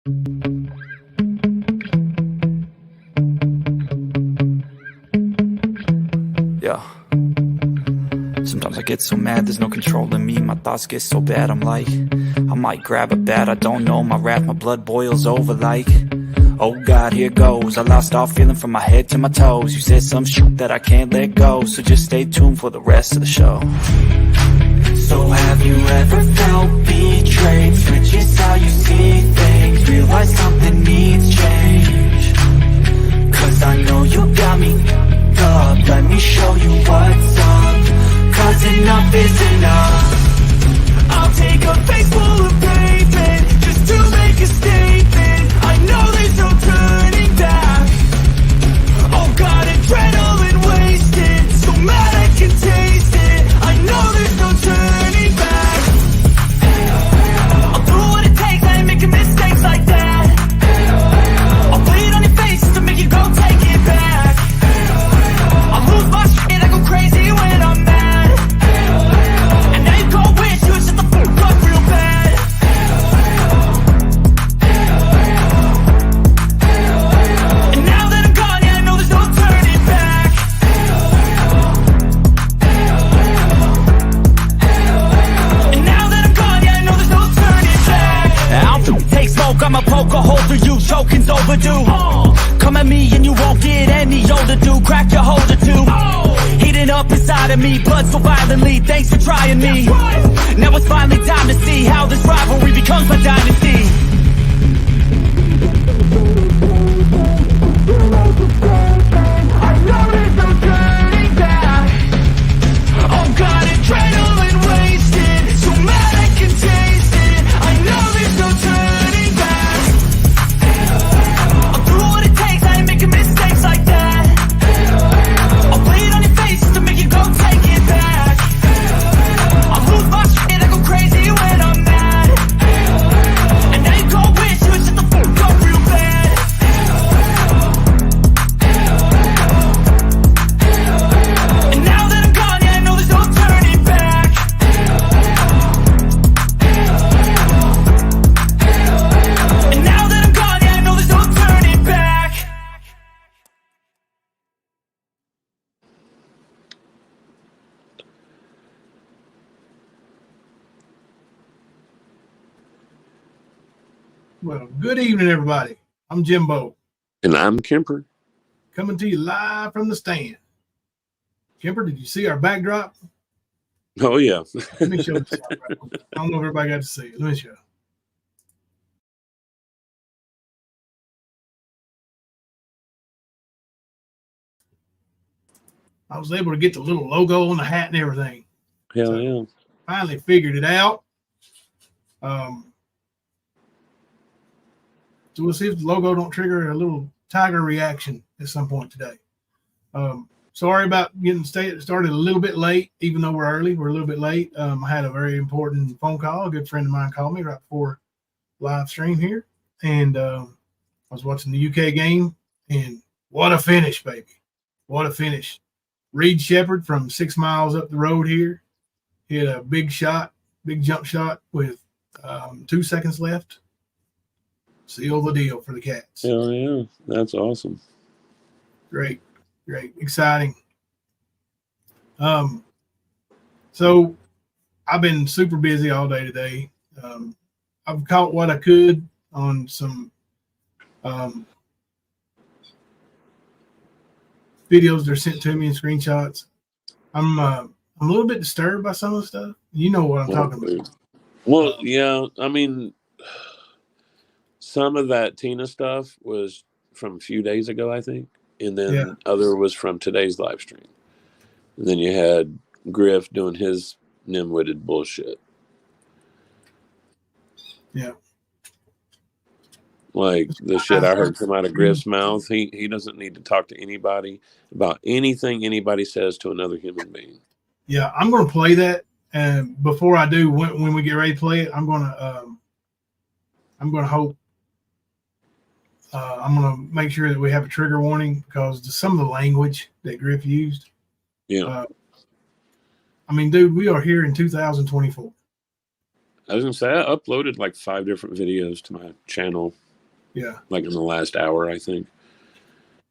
Yeah. Sometimes I get so mad, there's no controlling me. My thoughts get so bad, I'm like, I might grab a bat, I don't know. My wrath, my blood boils over like, oh God, here goes. I lost all feeling from my head to my toes. You said some shit that I can't let go, so just stay tuned for the rest of the show. So have you ever felt betrayed? Switches how you see things, realize something needs change. Cause I know you got me up, let me show you what's up. Cause enough is enough. I'll take a face full of pavement just to make a statement. I know there's no turning back. Oh God, adrenaline wasted, so mad I can taste it. I know there's no turning back. I'll do what it takes, I ain't making mistakes like that. I'll bleed on your face just to make you go take it back. I'll lose my shit, I go crazy when I'm mad. And now you go wish you would shut the fuck up real bad. And now that I'm gone, yeah, I know there's no turning back. And now that I'm gone, yeah, I know there's no turning back. I'll take smoke, I'ma poke a hole through you, choking's overdue. Come at me and you won't get any older, dude. Crack your holder too. Heating up inside of me, blood so violently. Thanks for trying me. Now it's finally time to see how this rivalry becomes my dynasty. I know there's no turning back. Oh God, adrenaline wasted, so mad I can taste it. I know there's no turning back. I'll do what it takes, I ain't making mistakes like that. I'll bleed on your face just to make you go take it back. I'll lose my shit, I go crazy when I'm mad. And now you go wish you would shut the fuck up real bad. And now that I'm gone, yeah, I know there's no turning back. And now that I'm gone, yeah, I know there's no turning back. Well, good evening, everybody. I'm Jimbo, And I'm Kemper. coming to you live from the stand. Kemper, did you see our backdrop? Oh, yeah. Let me show this. I don't know if everybody got to see it. Let me show. I was able to get the little logo on the hat and everything. Hell yeah. Finally figured it out. So we'll see if the logo don't trigger a little tiger reaction at some point today. Sorry about getting started a little bit late, even though we're early. We're a little bit late. I had a very important phone call. A good friend of mine called me right before live stream here. And I was watching the UK game. And what a finish, baby. What a finish. Reed Shepherd from 6 miles up the road here hit a big shot, big jump shot with 2 seconds left. Seal the deal for the Cats. Hell yeah. That's awesome. Great, exciting. So I've been super busy all day today. I've caught what I could on some videos that are sent to me and screenshots. I'm a little bit disturbed by some of the stuff. You know what I'm talking about. Well, yeah. I mean, some of that Tina stuff was from a few days ago, I think. And then other was from today's live stream. And then you had Griff doing his nim-witted bullshit. Yeah. Like the shit I heard come out of Griff's mouth. He doesn't need to talk to anybody about anything anybody says to another human being. Yeah, I'm going to play that. And before I do, when we get ready to play it, I'm going to hope. I'm going to make sure that we have a trigger warning because some of the language that Griff used. Yeah. I mean, dude, we are here in 2024. I was going to say, I uploaded like 5 different videos to my channel Yeah. like in the last hour, I think.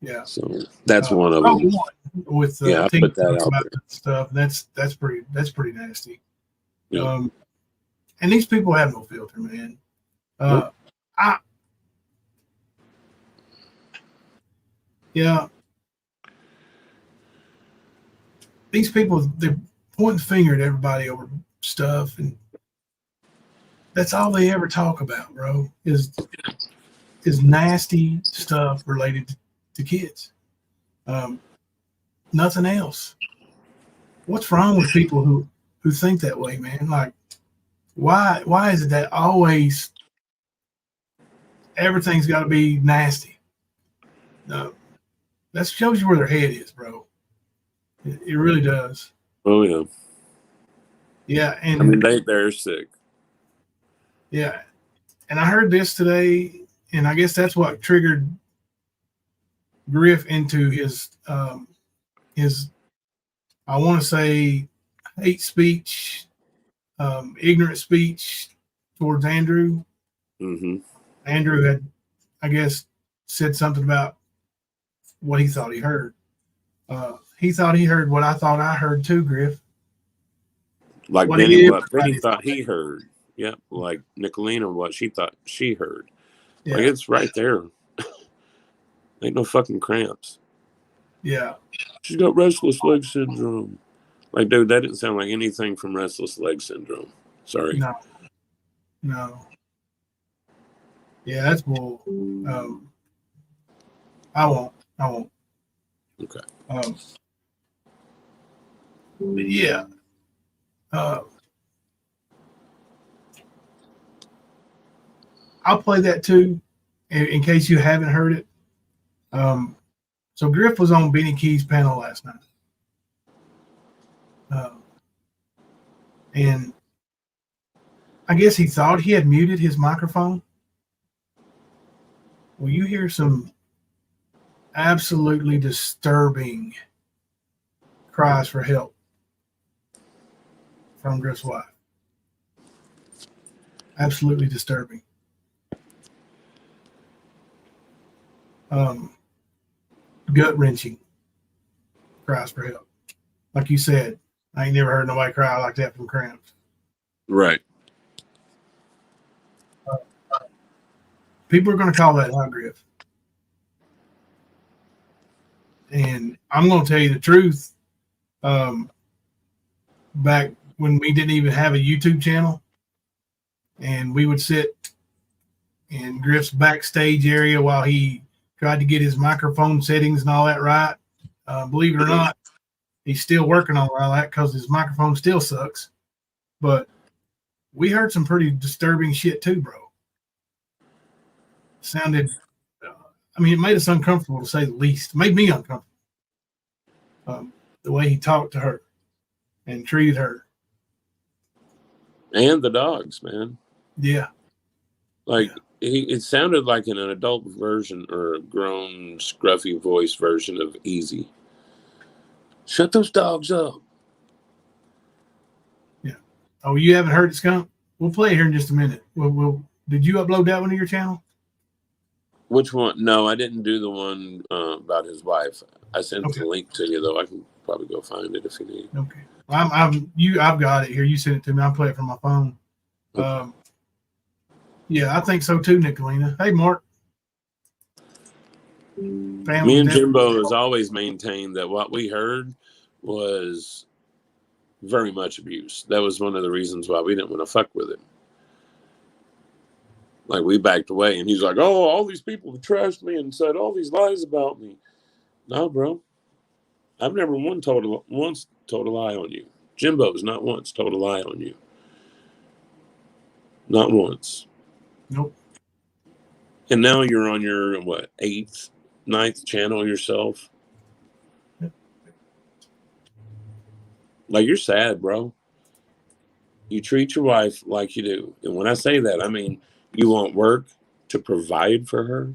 Yeah. So that's one of Oh, them. with Yeah, I Teen put that out about there. that stuff. That's pretty nasty. Yeah. And these people have no filter, man. Nope. I yeah. These people, they're pointing the finger at everybody over stuff, and that's all they ever talk about, bro. Is nasty stuff related to kids. Nothing else. What's wrong with people who think that way, man? Like, why is it that always everything's got to be nasty? No, that shows you where their head is, bro. It really does. Oh yeah. Yeah, I mean, they're sick. yeah, and I heard this today, and I guess that's what triggered Griff into his I want to say hate speech, ignorant speech towards Andrew. Mm-hmm. Andrew had, I guess, said something about what he thought he heard. He thought he heard what I thought I heard too, Griff. Like What Benny, what Benny everybody thought he heard. Yep. Like Nicolina, what she thought she heard. Yeah. Like it's right there. Ain't no fucking cramps. Yeah. She's got restless leg syndrome. Like, dude, that didn't sound like anything from restless leg syndrome. Sorry. No. Yeah, that's bull. I won't. Okay. But yeah. I'll play that too, in case you haven't heard it. So Griff was on Benny Key's panel last night. And I guess he thought he had muted his microphone. Well, you hear some absolutely disturbing cries for help from Griff's wife. Absolutely disturbing. Gut-wrenching cries for help. Like you said, I ain't never heard nobody cry like that from cramps. Right. People are going to call that out, Griff. And I'm going to tell you the truth. Back when we didn't even have a YouTube channel, and we would sit in Griff's backstage area while he tried to get his microphone settings and all that right. Believe it or not, he's still working on all that because his microphone still sucks. But we heard some pretty disturbing shit too, bro. Sounded, it made us uncomfortable to say the least. It made me uncomfortable. The way he talked to her and treated her. And the dogs, man. Yeah. It sounded like an adult version or a grown, scruffy voice version of Easy. Shut those dogs up. Yeah. Oh, you haven't heard it, Skunk? We'll play it here in just a minute. Did you upload that one to your channel? Which one? No, I didn't do the one about his wife. I sent the link to you, though. I can probably go find it if you need. Okay. I've got it here. You sent it to me. I'll play it from my phone. Okay. Yeah, I think so too, Nicolina. Hey, Mark. Me and Jimbo has always maintained that what we heard was very much abuse. That was one of the reasons why we didn't want to fuck with him. Like, we backed away, and he's like, oh, all these people have trashed me and said all these lies about me. No, bro. I've never once told a lie on you. Jimbo's not once told a lie on you. Not once. Nope. And now you're on your, eighth, ninth channel yourself. Yep. Like, you're sad, bro. You treat your wife like you do. And when I say that, I mean, you want work to provide for her.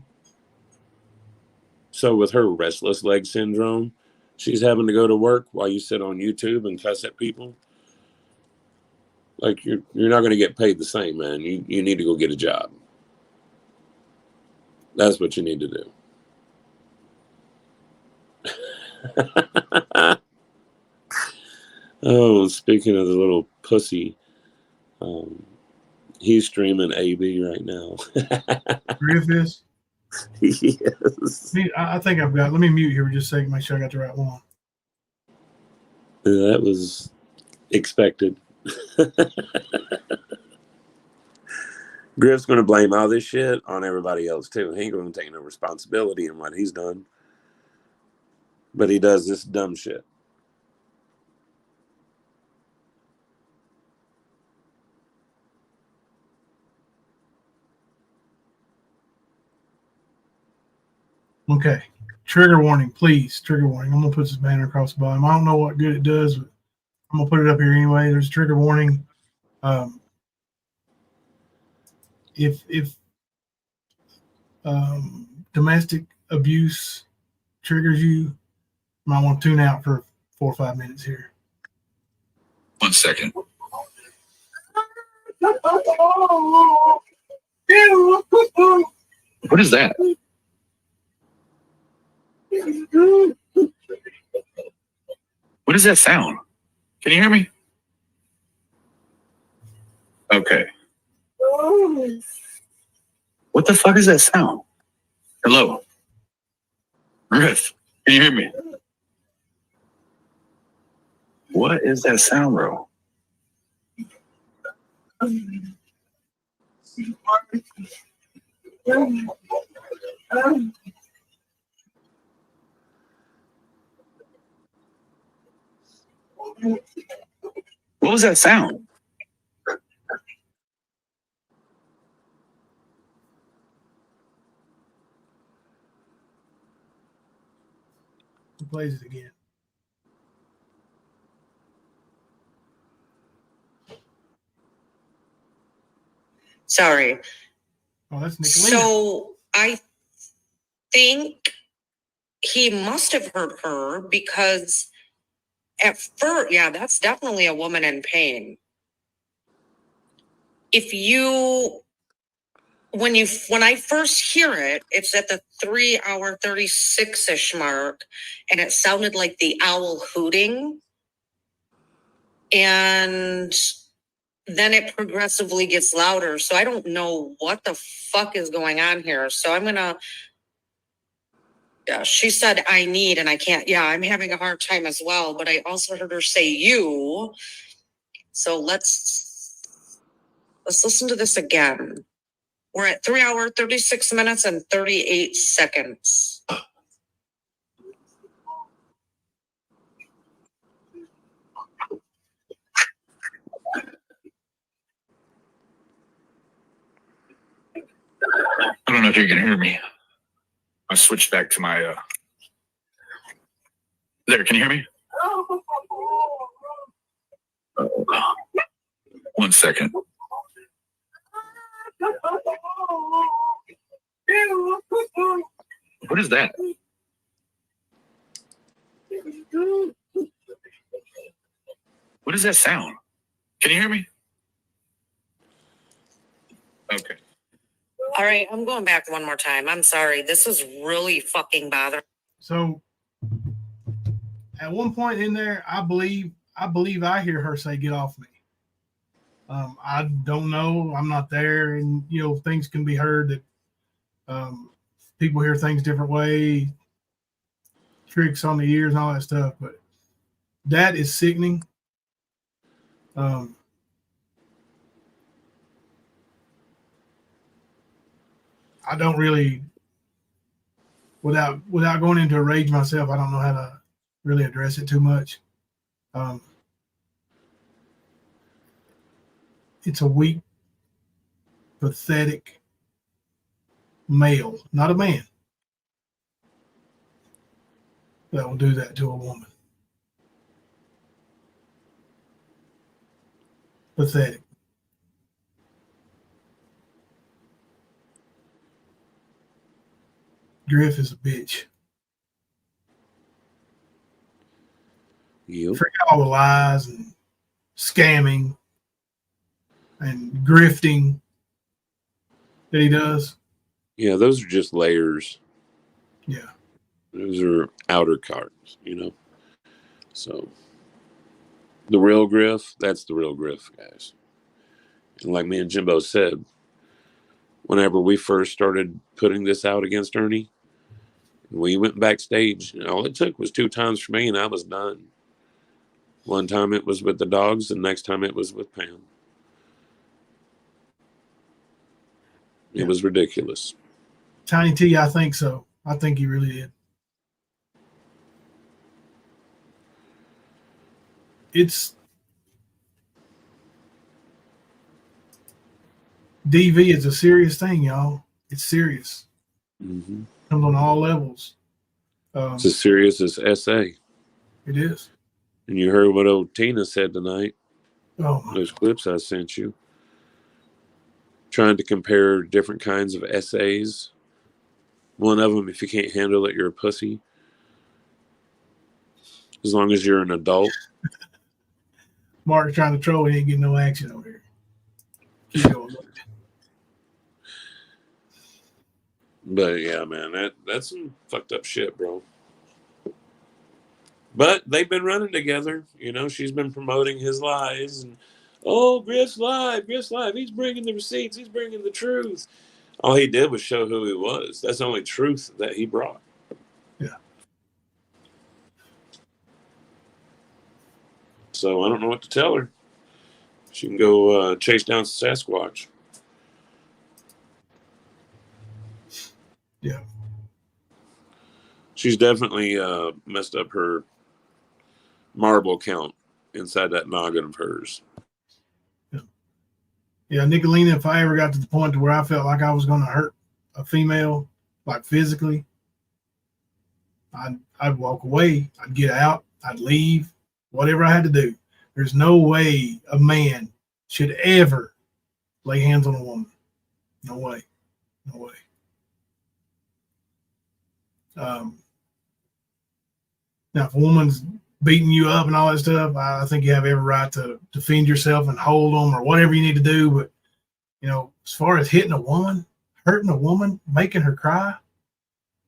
So with her restless leg syndrome, she's having to go to work while you sit on YouTube and cuss at people. Like, you're not going to get paid the same, man. You need to go get a job. That's what you need to do. Oh, speaking of the little pussy, he's streaming AB right now. Griff is? Yes. I think I've got, let me mute here for just a second, make sure I got the right one. That was expected. Griff's going to blame all this shit on everybody else, too. He ain't going to take no responsibility in what he's done. But he does this dumb shit. Okay. Trigger warning, please. Trigger warning. I'm going to put this banner across the bottom. I don't know what good it does, but I'm going to put it up here anyway. There's a trigger warning. If domestic abuse triggers you, you might want to tune out for 4 or 5 minutes here. 1 second. What is that? What is that sound? Can you hear me? Okay. What the fuck is that sound? Hello? Griff, can you hear me? What is that sound, bro? What was that sound? Who plays it again? Sorry. Oh, that's Nicolina. So I think he must have heard her because at first, yeah, that's definitely a woman in pain. If you, when I first hear it, it's at the 3-hour 36-ish mark, and it sounded like the owl hooting. And then it progressively gets louder. So I don't know what the fuck is going on here. So I'm gonna, yeah, she said I need and I can't. Yeah, I'm having a hard time as well. But I also heard her say you. So let's listen to this again. We're at 3 hours, 36 minutes and 38 seconds. I don't know if you can hear me. I switched back to my there, can you hear me? 1 second. What is that? What is that sound? Can you hear me? Okay. All right, I'm going back one more time. I'm sorry. This is really fucking bothering. So at one point in there, I believe I hear her say, "Get off me." I don't know. I'm not there, and things can be heard that people hear things different way, tricks on the ears and all that stuff. But that is sickening. I don't really, without going into a rage myself, I don't know how to really address it too much. It's a weak, pathetic male, not a man, that will do that to a woman. Pathetic. Griff is a bitch. Yep. Forget all the lies and scamming and grifting that he does. Yeah, those are just layers. Yeah. Those are outer cards, you know. So the real Griff, that's the real Griff, guys. And like me and Jimbo said, whenever we first started putting this out against Ernie, we went backstage. And all it took was 2 times for me, and I was done. One time it was with the dogs, and the next time it was with Pam. It was ridiculous. Tiny T, I think so. I think he really did. It's DV is a serious thing, y'all. It's serious. Mm-hmm. Comes on all levels. It's as serious as SA. It is. And you heard what old Tina said tonight. Oh, my Those clips I sent you. Trying to compare different kinds of essays. One of them, if you can't handle it, you're a pussy. As long as you're an adult. Mark's trying to troll. He ain't getting no action over here. Keep going. But yeah, man, that's some fucked up shit, bro. But they've been running together. You know, she's been promoting his lies. And, oh, Griff's live. He's bringing the receipts. He's bringing the truth. All he did was show who he was. That's the only truth that he brought. Yeah. So I don't know what to tell her. She can go chase down Sasquatch. Yeah. She's definitely messed up her marble count inside that noggin of hers. Yeah, Nicolina, if I ever got to the point to where I felt like I was going to hurt a female, like physically, I'd walk away. I'd get out. I'd leave. Whatever I had to do. There's no way a man should ever lay hands on a woman. No way. No way. Now, if a woman's beating you up and all that stuff, I think you have every right to defend yourself and hold them or whatever you need to do. But, you know, as far as hitting a woman, hurting a woman, making her cry,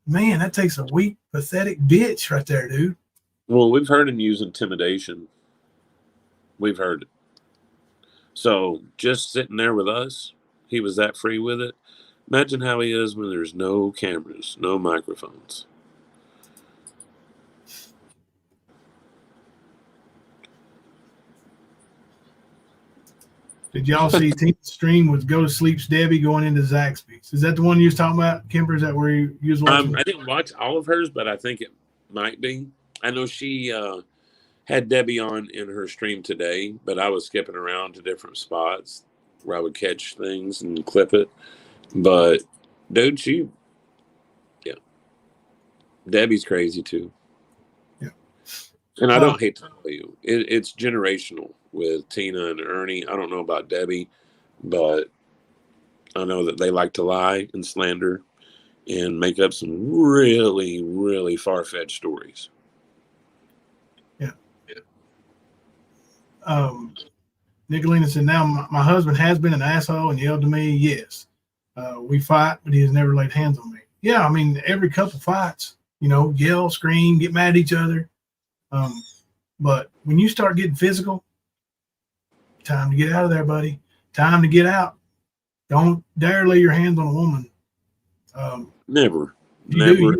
man, that takes a weak, pathetic bitch right there, dude. Well, we've heard him use intimidation. We've heard it. So just sitting there with us, he was that free with it. Imagine how he is when there's no cameras, no microphones. Did y'all see Tina's stream with Go to Sleep's Debbie going into Zaxby's? Is that the one you was talking about, Kemper? Is that where you was watching? I didn't watch all of hers, but I think it might be. I know she had Debbie on in her stream today, but I was skipping around to different spots where I would catch things and clip it. But, dude, Debbie's crazy too. Yeah. And I don't hate to tell you, it's generational with Tina and Ernie. I don't know about Debbie, but I know that they like to lie and slander and make up some really, really far-fetched stories. Yeah. Nicolina said, now my husband has been an asshole and yelled to me. Yes. We fight, but he has never laid hands on me. Yeah, I mean, every couple fights, you know, yell, scream, get mad at each other. But when you start getting physical, time to get out of there, buddy. Time to get out. Don't dare lay your hands on a woman. Never, ever.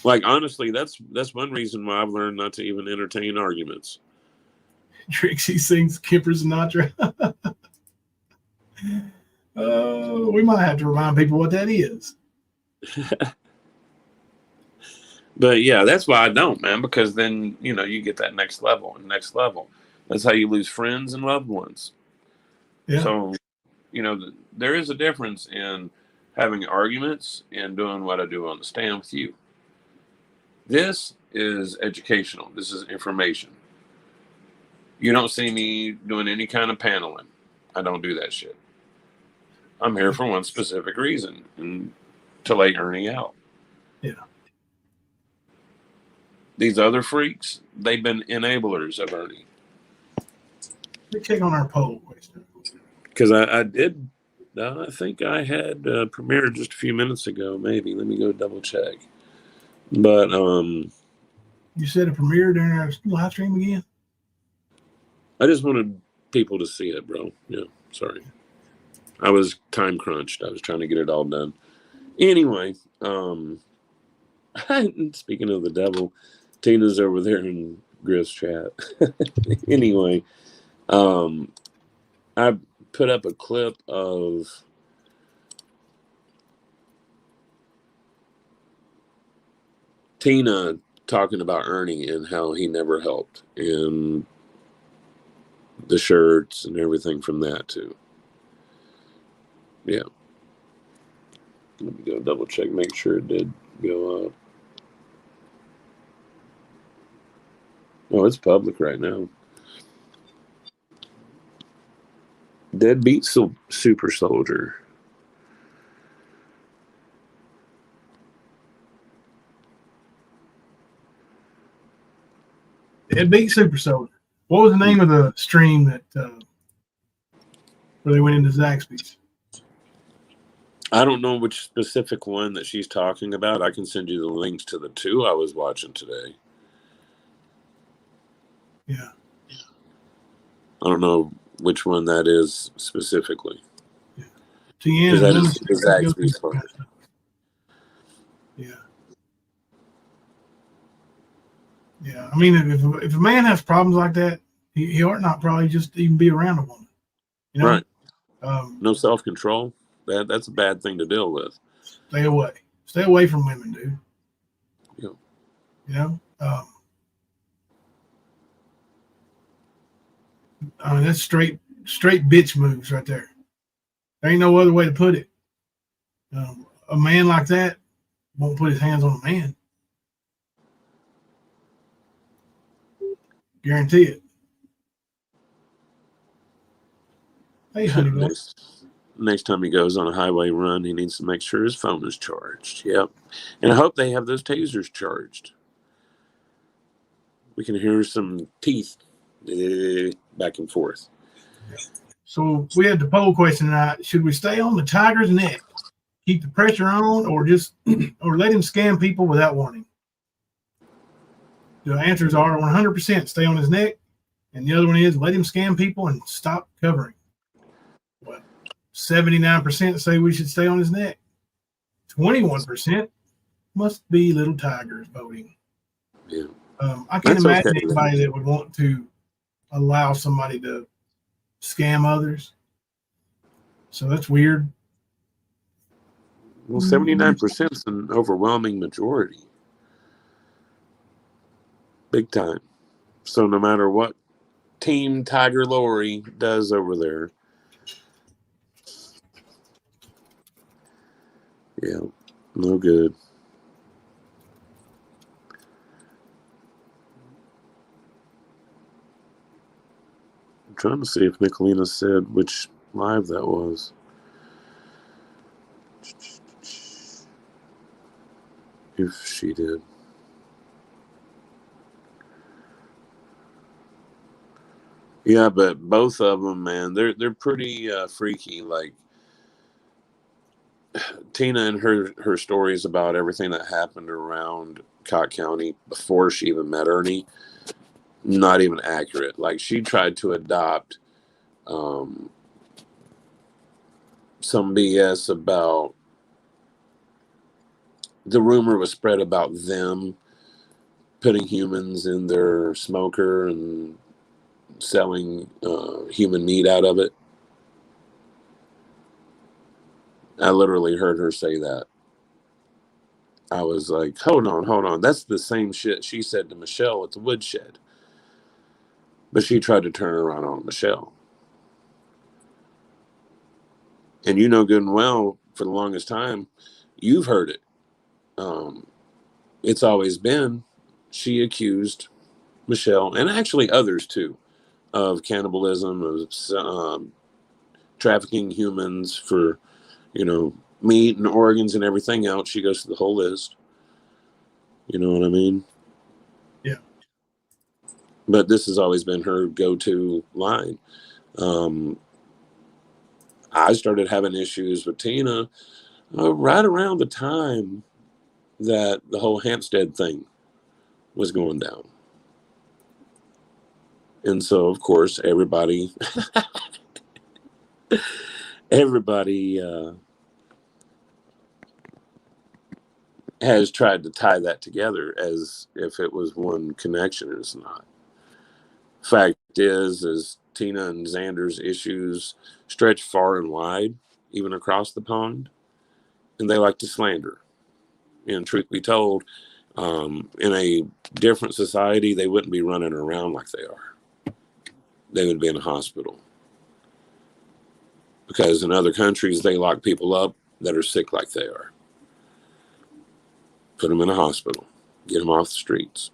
Like, honestly, that's one reason why I've learned not to even entertain arguments. Trixie sings Kemper Sinatra. We might have to remind people what that is. But yeah, that's why I don't, man, because then, you know, you get that next level and next level. That's how you lose friends and loved ones. Yeah. So, you know, there is a difference in having arguments and doing what I do on the stand with you. This is educational. This is information. You don't see me doing any kind of paneling. I don't do that shit. I'm here for one specific reason, and to lay Ernie out. Yeah. These other freaks, they've been enablers of Ernie. Let me check on our poll. Because I did I think I had premiered just a few minutes ago, maybe. Let me go double check. But You said it premiered during our live stream again? I just wanted people to see it, bro. Yeah, sorry. I was time crunched. I was trying to get it all done. Anyway, speaking of the devil, Tina's over there in Griff's chat. Anyway, I put up a clip of Tina talking about Ernie and how he never helped, and the shirts and everything from that too. Yeah. Let me go double check, make sure it did go up. Oh, it's public right now. Deadbeat super soldier. Deadbeat Super Soldier. What was the name of the stream that where they went into Zaxby's? I don't know which specific one that she's talking about. I can send you the links to the two I was watching today. Yeah. I don't know which one that is specifically. Yeah. TN Because that and is the Zaxby's part. Yeah. Yeah. I mean, if a man has problems like that, he ought not probably just even be around a woman. You know? Right. No self-control. That's a bad thing to deal with. Stay away. Stay away from women, dude. Yeah. You know? I mean, that's straight bitch moves right there. There ain't no other way to put it. A man like that won't put his hands on a man. Guarantee it. Hey, honey boy. Next time he goes on a highway run, he needs to make sure his phone is charged. Yep. And I hope they have those tasers charged. We can hear some teeth back and forth. So we had the poll question tonight. Should we stay on the tiger's neck, keep the pressure on, or just or let him scam people without warning? The answers are 100% stay on his neck, and the other one is let him scam people and stop covering. Well, 79% say we should stay on his neck. 21% must be little tigers voting. Yeah. I can't imagine anybody that would want to allow somebody to scam others. So that's weird. Well, 79% is an overwhelming majority. Big time. So no matter what Team Tiger Lori does over there, yeah, no good. I'm trying to see if Nicolina said which live that was. If she did. Yeah, but both of them, man, they're pretty freaky. Like Tina and her stories about everything that happened around Cott County before she even met Ernie, not even accurate. Like she tried to adopt some BS about the rumor was spread about them putting humans in their smoker and selling human meat out of it. I literally heard her say that. I was like, hold on. That's the same shit she said to Michelle at the woodshed. But she tried to turn around on Michelle. And you know good and well, for the longest time, you've heard it. It's always been, she accused Michelle, and actually others too, of cannibalism, of trafficking humans for, meat and organs and everything else. She goes through the whole list. You know what I mean? Yeah. But this has always been her go-to line. I started having issues with Tina right around the time that the whole Hampstead thing was going down. And so, of course, everybody has tried to tie that together as if it was one connection. It's not. Fact is Tina and Xander's issues stretch far and wide, even across the pond, and they like to slander. And truth be told, in a different society, they wouldn't be running around like they are. They would be in a hospital. Because in other countries, they lock people up that are sick like they are. Put them in a hospital. Get them off the streets.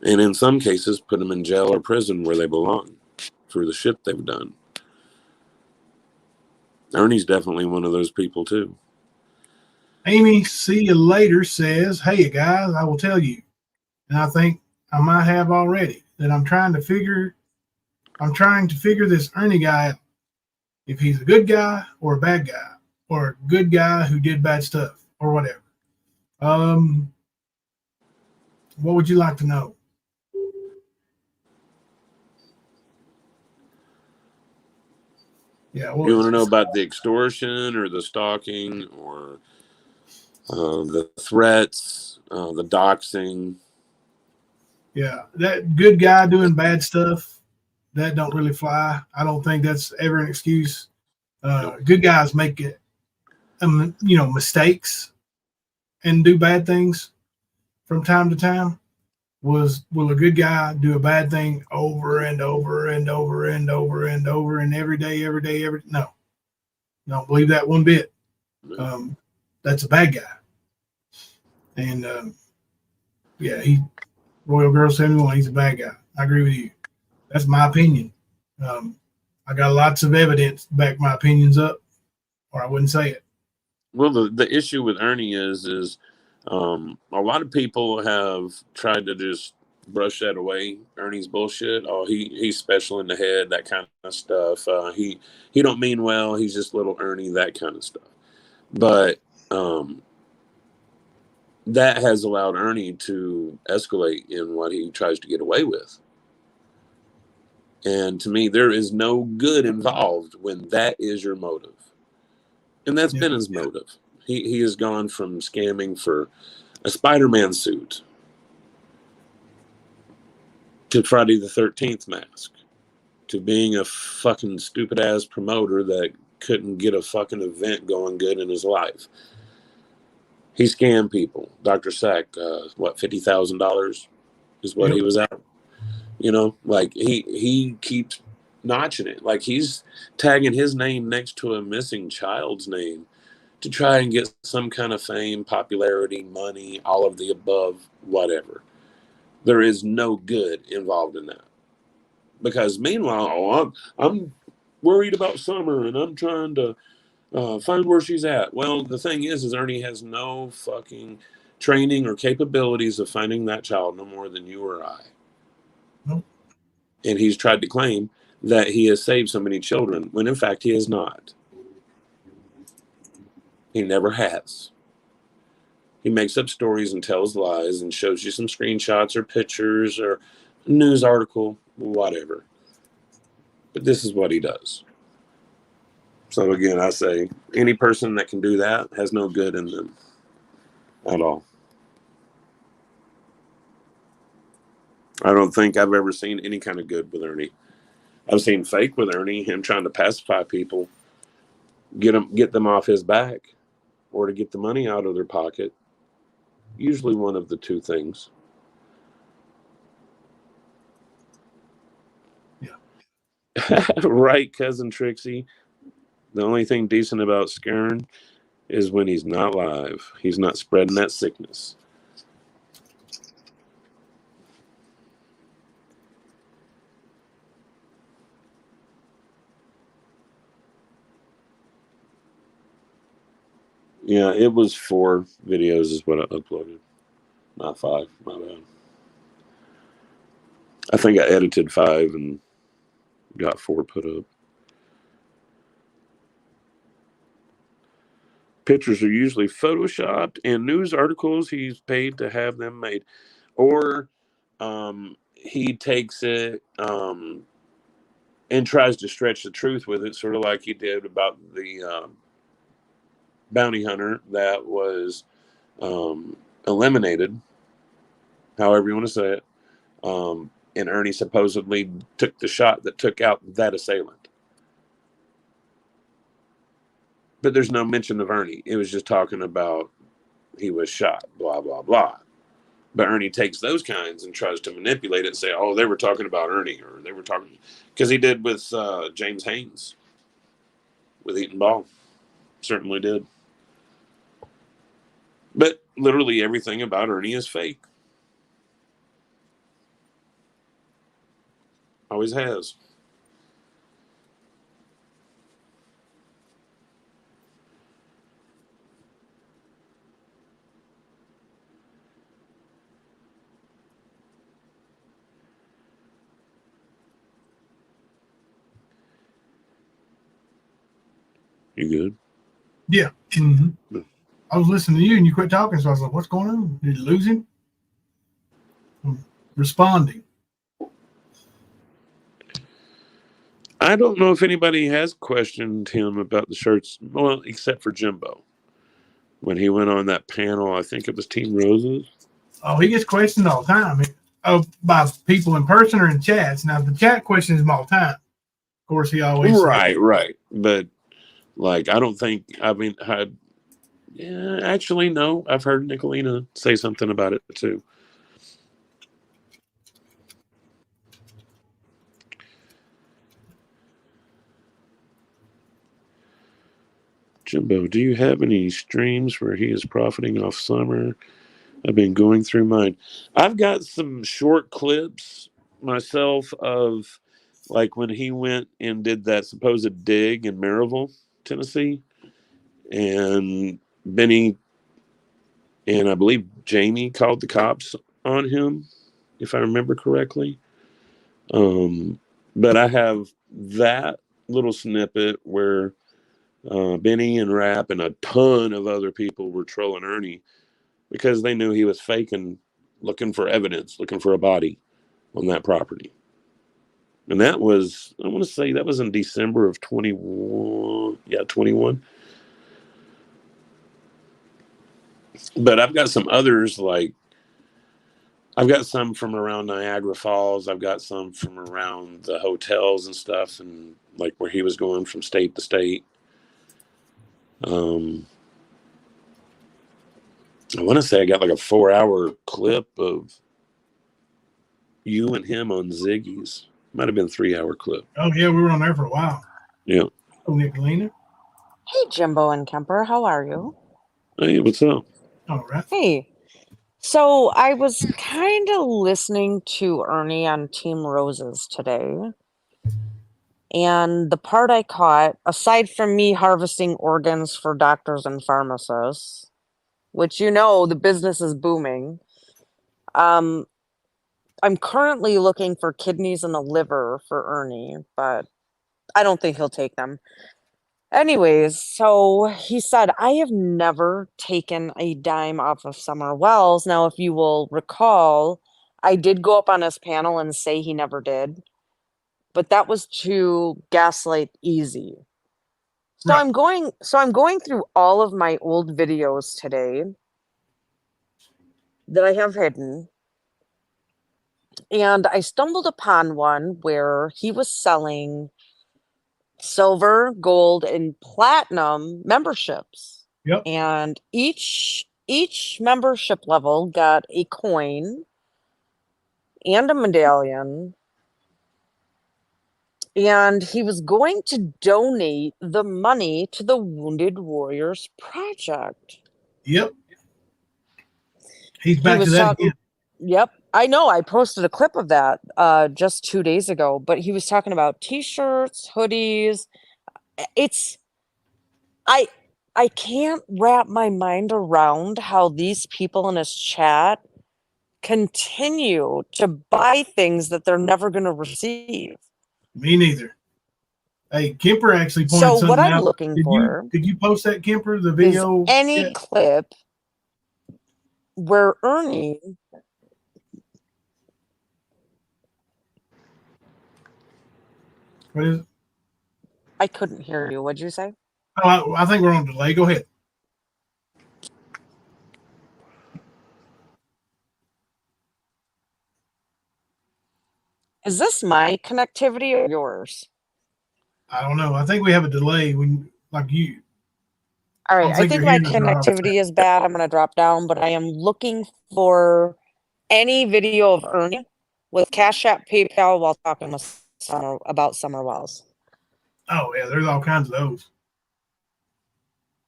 And in some cases, put them in jail or prison where they belong for the shit they've done. Ernie's definitely one of those people, too. Amy, see you later, says, hey, guys, I will tell you. And I think I might have already that I'm trying to figure this Ernie guy out. If he's a good guy or a bad guy, or a good guy who did bad stuff, or whatever. What would you like to know? Yeah, well, you want to know about the extortion or the stalking or the threats, the doxing? Yeah, that good guy doing bad stuff, that don't really fly. I don't think that's ever an excuse. Nope. Good guys make it, mistakes and do bad things from time to time. Will a good guy do a bad thing over and over and over and over and over and every day? No, don't believe that one bit. That's a bad guy. And Royal Girl 71, he's a bad guy. I agree with you. That's my opinion. I got lots of evidence to back my opinions up, or I wouldn't say it. Well, the issue with Ernie is a lot of people have tried to just brush that away. Ernie's bullshit. Oh, he's special in the head, that kind of stuff. He don't mean well. He's just little Ernie, that kind of stuff. But that has allowed Ernie to escalate in what he tries to get away with. And to me, there is no good involved when that is your motive. And that's been his motive. He has gone from scamming for a Spider-Man suit to Friday the 13th mask to being a fucking stupid-ass promoter that couldn't get a fucking event going good in his life. He scammed people. Dr. Sack, $50,000 is what he was out. Like he keeps notching it. Like he's tagging his name next to a missing child's name to try and get some kind of fame, popularity, money, all of the above, whatever. There is no good involved in that. Because meanwhile, I'm worried about Summer and I'm trying to find where she's at. Well, the thing is Ernie has no fucking training or capabilities of finding that child no more than you or I. Nope. And he's tried to claim that he has saved so many children, when in fact he has not. He never has. He makes up stories and tells lies and shows you some screenshots or pictures or a news article, whatever. But this is what he does. So again, I say any person that can do that has no good in them at all. I don't think I've ever seen any kind of good with Ernie. I've seen fake with Ernie, him trying to pacify people, get them off his back, or to get the money out of their pocket. Usually one of the two things. Yeah. Right, Cousin Trixie. The only thing decent about Skern is when he's not live. He's not spreading that sickness. Yeah, it was 4 videos is what I uploaded. Not 5, my bad. I think I edited 5 and got 4 put up. pictures are usually photoshopped, and news articles he's paid to have them made, or he takes it and tries to stretch the truth with it, sort of like he did about the bounty hunter that was eliminated, however you want to say it. And Ernie supposedly took the shot that took out that assailant. But there's no mention of Ernie. It was just talking about he was shot, blah, blah, blah. But Ernie takes those kinds and tries to manipulate it and say, oh, they were talking about Ernie, or they were talking, because he did with James Haynes with Eaton Ball. Certainly did. But literally everything about Ernie is fake. Always has. You good? Yeah. Mm-hmm. I was listening to you and you quit talking, so I was like, what's going on? Did you lose him? I'm responding. I don't know if anybody has questioned him about the shirts, well, except for Jimbo. When he went on that panel, I think it was Team Roses. Oh, he gets questioned all the time. By people in person or in chats. Now, the chat questions him all the time. Of course, he always Right. But, like, I don't think, actually, no. I've heard Nicolina say something about it, too. Jimbo, do you have any streams where he is profiting off Summer? I've been going through mine. I've got some short clips myself of, like, when he went and did that supposed dig in Maryville, Tennessee, and Benny and I believe Jamie called the cops on him, if I remember correctly. But I have that little snippet where Benny and Rap and a ton of other people were trolling Ernie because they knew he was faking, looking for evidence, looking for a body on that property. And that was, I want to say that was in December of 21. Yeah, 21. But I've got some others, like I've got some from around Niagara Falls. I've got some from around the hotels and stuff, and like where he was going from state to state. I want to say I got like a 4-hour clip of you and him on Ziggy's. Might have been 3-hour clip. Oh, yeah, we were on there for a while. Yeah. Oh, Nicolina. Hey, Jimbo and Kemper, how are you? Hey, what's up? All right. Hey. So I was kind of listening to Ernie on Team Roses today. And the part I caught, aside from me harvesting organs for doctors and pharmacists, which the business is booming, I'm currently looking for kidneys and a liver for Ernie, but I don't think he'll take them. Anyways, so he said, I have never taken a dime off of Summer Wells. Now, if you will recall, I did go up on his panel and say he never did, but that was to gaslight Easy. So Right. I'm going through all of my old videos today that I have hidden. And I stumbled upon one where he was selling silver, gold, and platinum memberships. Yep. And each membership level got a coin and a medallion. And he was going to donate the money to the Wounded Warriors Project. Yep. He's back to that again. Yep. I know. I posted a clip of that just 2 days ago, but he was talking about t-shirts, hoodies. I can't wrap my mind around how these people in his chat continue to buy things that they're never going to receive. Me neither. Hey, Kemper actually pointed So what something I'm out. looking Did for you post that, Kemper, the is video? any yet? clip where Ernie What is it? I couldn't hear you. What'd you say? Oh, I think we're on delay. Go ahead. Is this my connectivity or yours? I don't know. I think we have a delay when, like you. All I right, don't I think think you're my hearing us right off the bat. connectivity is bad. I'm gonna drop down, but I am looking for any video of Ernie with Cash App, PayPal while talking with Summer about Summer Wells. Oh yeah, there's all kinds of those.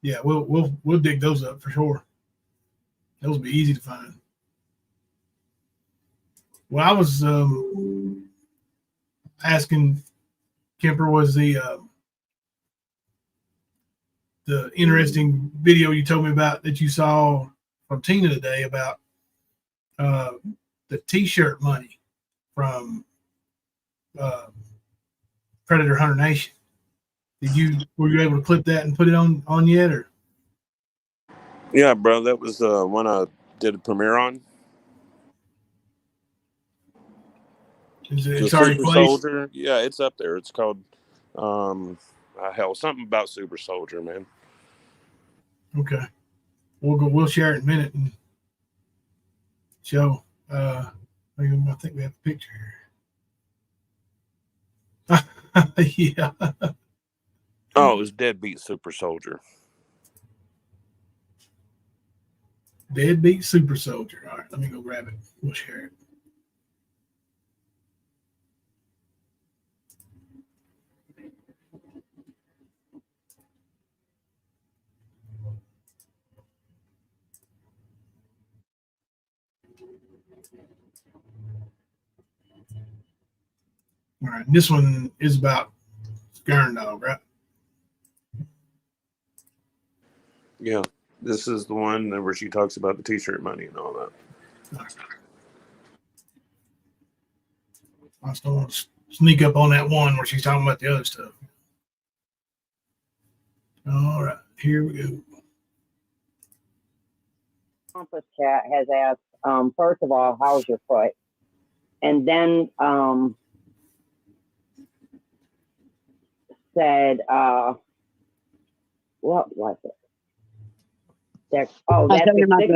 Yeah, we'll dig those up for sure. Those will be easy to find. Well, I was asking Kemper, was the interesting video you told me about that you saw from Tina today about the T-shirt money from Predator Hunter Nation. Were you able to clip that and put it on yet, or? Yeah, bro, that was the one I did a premiere on. The It's already Super placed? Soldier. Yeah, it's up there. It's called hell, something about Super Soldier, man. Okay, we'll share it in a minute and show. I think we have a picture here. Yeah. Oh, it was Deadbeat Super Soldier. Deadbeat Super Soldier. All right, let me go grab it. We'll share it. All right, this one is about Scarn Dog, right? Yeah, this is the one where she talks about the T-shirt money and all that. I just don't want to sneak up on that one where she's talking about the other stuff. All right, here we go. Compass Chat has asked, first of all, how's your foot? And then said, what was it? That the sick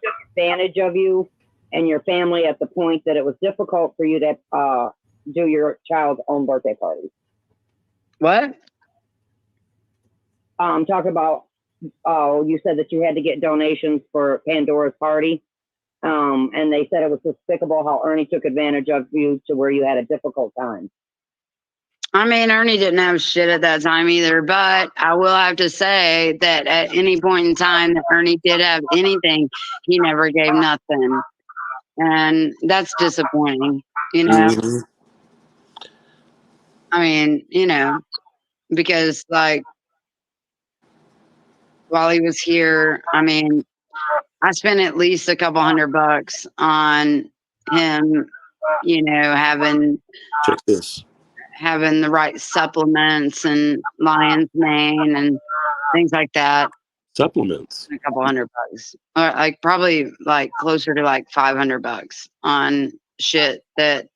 took advantage of you and your family at the point that it was difficult for you to do your child's own birthday party. What? Talk about, you said that you had to get donations for Pandora's party. And they said it was despicable how Ernie took advantage of you to where you had a difficult time. I mean, Ernie didn't have shit at that time either, but I will have to say that at any point in time that Ernie did have anything, he never gave nothing. And that's disappointing, you know? Mm-hmm. I mean, you know, because like while he was here, I mean, I spent at least a couple $100 on him, you know, Check this. having the right supplements and lion's mane and things like that. Supplements. A couple $100, or like probably like closer to like $500 on shit that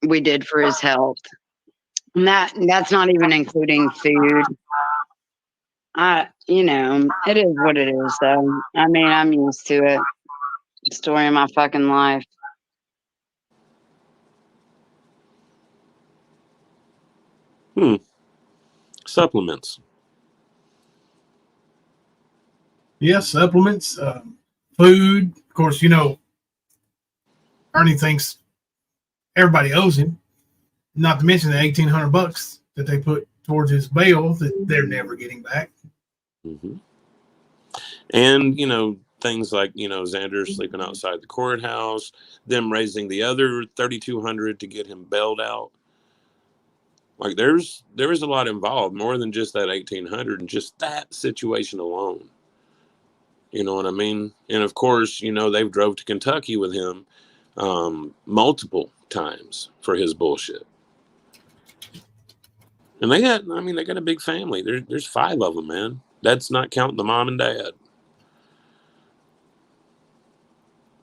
we did for his health. And that's not even including food. You know, it is what it is though. I mean, I'm used to it. Story of my fucking life. Supplements. Yes, supplements, food. Of course, you know, Ernie thinks everybody owes him. Not to mention the $1,800 that they put towards his bail that they're never getting back. Mm-hmm. And, you know, things like, you know, Xander sleeping outside the courthouse, them raising the other $3,200 to get him bailed out. Like there is a lot involved, more than just that 1,800 and just that situation alone. You know what I mean? And of course, you know, they've drove to Kentucky with him multiple times for his bullshit. And they got a big family. There's 5 of them, man. That's not counting the mom and dad.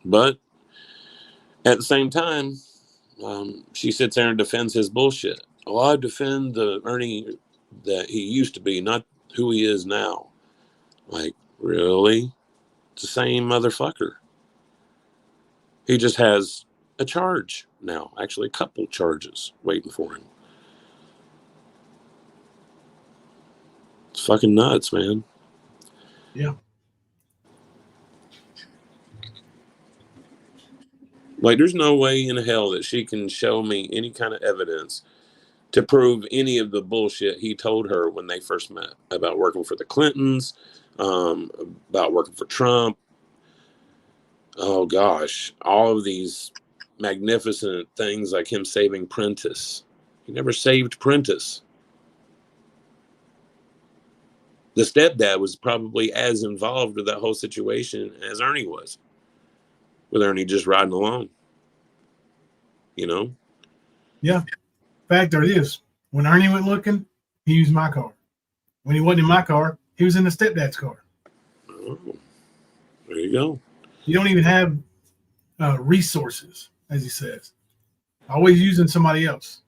But at the same time, she sits there and defends his bullshit. Oh, I defend the Ernie that he used to be, not who he is now. Like, really? It's the same motherfucker. He just has a charge now. Actually, a couple charges waiting for him. It's fucking nuts, man. Yeah. Like, there's no way in hell that she can show me any kind of evidence to prove any of the bullshit he told her when they first met about working for the Clintons, about working for Trump. Oh, gosh. All of these magnificent things like him saving Prentice. He never saved Prentice. The stepdad was probably as involved with that whole situation as Ernie was, with Ernie just riding along. You know? Yeah. Fact of it is, when Ernie went looking, he used my car. When he wasn't in my car, he was in the stepdad's car. Oh, there you go. You don't even have resources, as he says. Always using somebody else.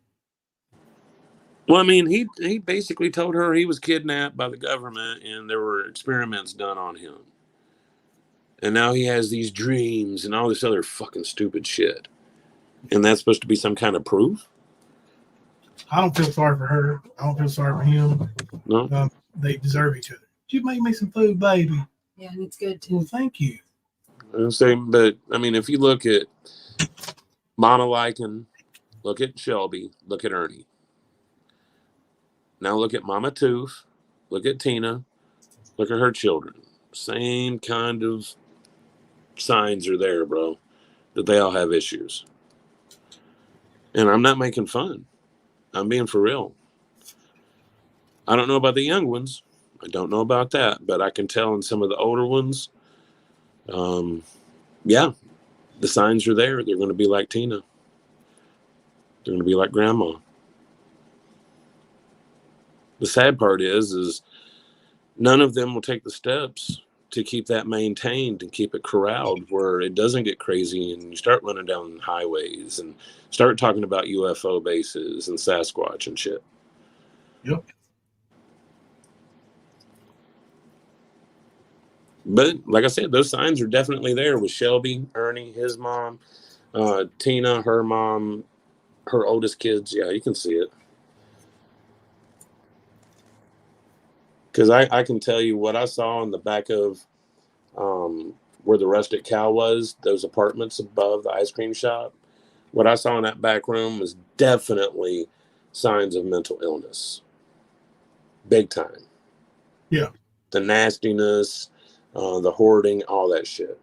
Well, I mean, he basically told her he was kidnapped by the government and there were experiments done on him. And now he has these dreams and all this other fucking stupid shit. And that's supposed to be some kind of proof? I don't feel sorry for her. I don't feel sorry for him. No. They deserve each other. You make me some food, baby. Yeah, and it's good too. Well, thank you. I'm saying, but I mean, if you look at Mama Lycan, look at Shelby, look at Ernie. Now look at Mama Tooth, look at Tina, look at her children. Same kind of signs are there, bro, that they all have issues. And I'm not making fun. I'm being for real. I don't know about the young ones. I don't know about that, but I can tell in some of the older ones, yeah, the signs are there. They're going to be like Tina. They're going to be like Grandma. The sad part is none of them will take the steps to keep that maintained and keep it corralled where it doesn't get crazy and you start running down highways and start talking about UFO bases and Sasquatch and shit. Yep. But like I said, those signs are definitely there with Shelby, Ernie, his mom, Tina, her mom, her oldest kids. Yeah, you can see it. Because I can tell you what I saw in the back of where the rustic cow was, those apartments above the ice cream shop. What I saw in that back room was definitely signs of mental illness. Big time. Yeah. The nastiness, the hoarding, all that shit.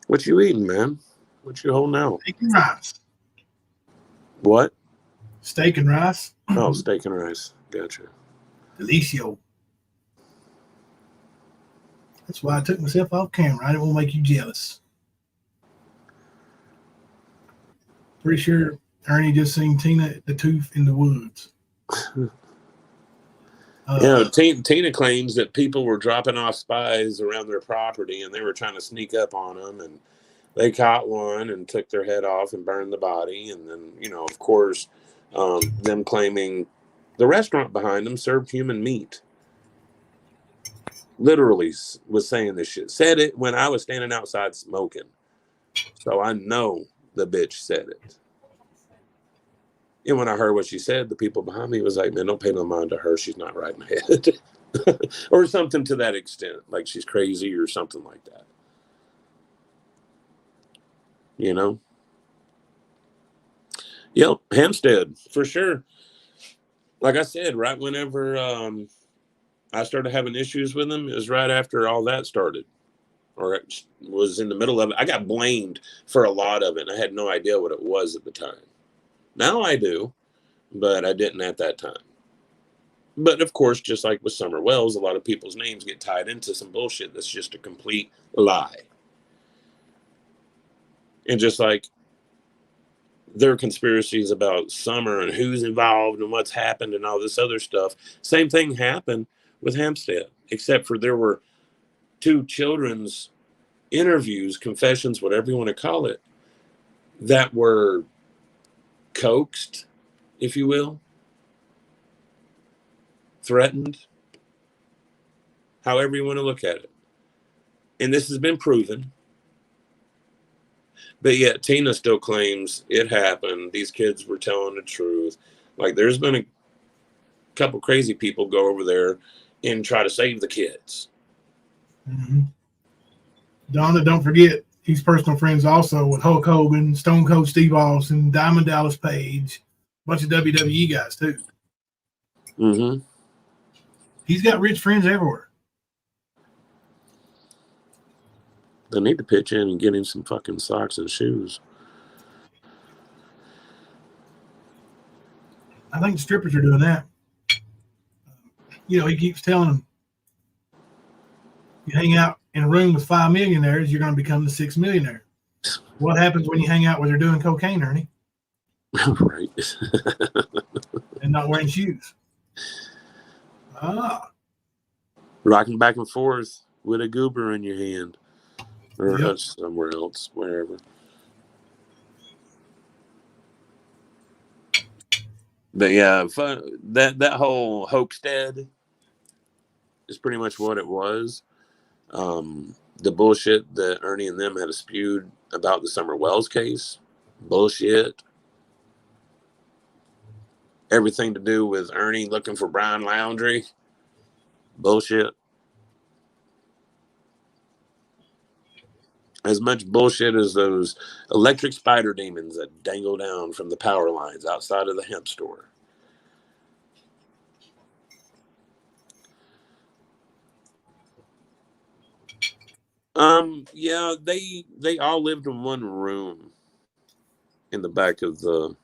What you eating, man? What you holding out? Steak and rice. What? Steak and rice. Oh, steak and rice. Gotcha. Delicio. That's why I took myself off camera. I didn't want to make you jealous. Pretty sure Ernie just seen Tina the Tooth in the woods. Tina claims that people were dropping off spies around their property and they were trying to sneak up on them, and they caught one and took their head off and burned the body. And then, of course, them claiming the restaurant behind them served human meat. Literally was saying this shit. Said it when I was standing outside smoking. So I know the bitch said it. And when I heard what she said, the people behind me was like, man, don't pay no mind to her. She's not right in the head. Or something to that extent. Like she's crazy or something like that. Yep, Hempstead, for sure. Like I said, right whenever I started having issues with him, it was right after all that started. Or it was in the middle of it. I got blamed for a lot of it. I had no idea what it was at the time. Now I do, but I didn't at that time. But of course, just like with Summer Wells, a lot of people's names get tied into some bullshit that's just a complete lie. And just like there are conspiracies about Summer and who's involved and what's happened and all this other stuff. Same thing happened with Hampstead, except for there were 2 children's interviews, confessions, whatever you want to call it, that were coaxed, if you will, threatened, however you want to look at it. And this has been proven. But yet Tina still claims it happened. These kids were telling the truth. Like, there's been a couple crazy people go over there and try to save the kids. Mm-hmm. Donna, don't forget, he's personal friends also with Hulk Hogan, Stone Cold Steve Austin, Diamond Dallas Page, a bunch of WWE guys too. Mm-hmm. He's got rich friends everywhere. They need to pitch in and get him some fucking socks and shoes. I think the strippers are doing that. You know, he keeps telling them, you hang out in a room with 5 millionaires, you're going to become the 6th millionaire. What happens when you hang out where they're doing cocaine, Ernie? Right. And not wearing shoes. Rocking back and forth with a goober in your hand. Or Yep. somewhere else, wherever. But yeah, that whole hoaxstead is pretty much what it was. The bullshit that Ernie and them had spewed about the Summer Wells case, bullshit. Everything to do with Ernie looking for Brian Laundrie, bullshit. As much bullshit as those electric spider demons that dangle down from the power lines outside of the hemp store. Yeah, they all lived in one room in the back of the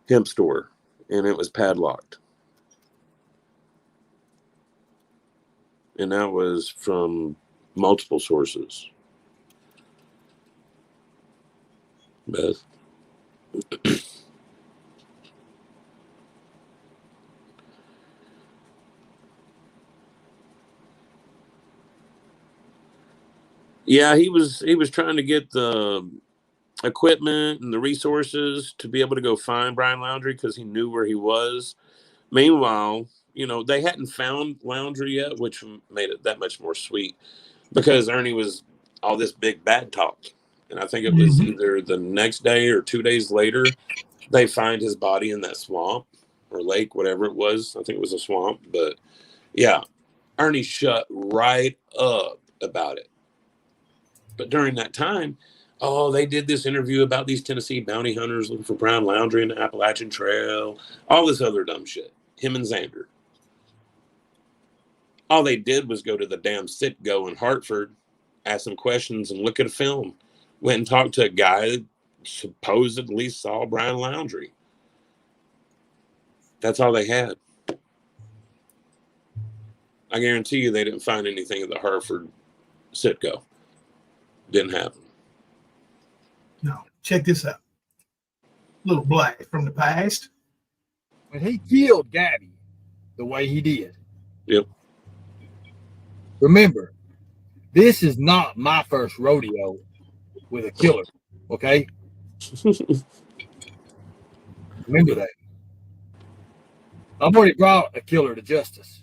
hemp store, and it was padlocked. And that was from multiple sources. Beth. Yeah, he was trying to get the equipment and the resources to be able to go find Brian Laundrie because he knew where he was. Meanwhile, you know, they hadn't found Laundrie yet, which made it that much more sweet because Ernie was all this big bad talk. And I think it was either the next day or 2 days later, they find his body in that swamp or lake, whatever it was. I think it was a swamp. But yeah, Ernie shut right up about it. But during that time, they did this interview about these Tennessee bounty hunters looking for Brian Laundrie in the Appalachian Trail, all this other dumb shit. Him and Xander. All they did was go to the damn Citgo in Hartford, ask some questions, and look at a film. Went and talked to a guy that supposedly saw Brian Laundrie. That's all they had. I guarantee you they didn't find anything at the Hartford Citgo. Didn't happen. No, check this out. Little black from the past. When he killed Gabby the way he did. Yep. Remember, this is not my first rodeo with a killer, okay? Remember that. I've already brought a killer to justice.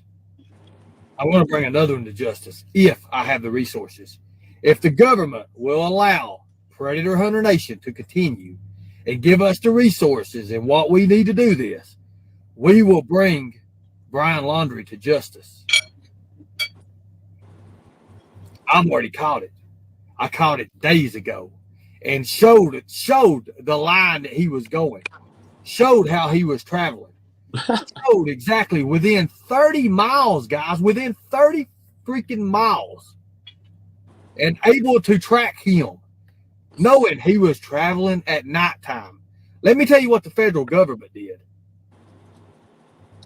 I want to bring another one to justice if I have the resources. If the government will allow Predator Hunter Nation to continue and give us the resources and what we need to do this, we will bring Brian Laundrie to justice. I've already caught it. I caught it days ago and showed the line that he was going, showed how he was traveling, showed exactly within 30 miles, guys, within 30 freaking miles, and able to track him, knowing he was traveling at nighttime. Let me tell you what the federal government did.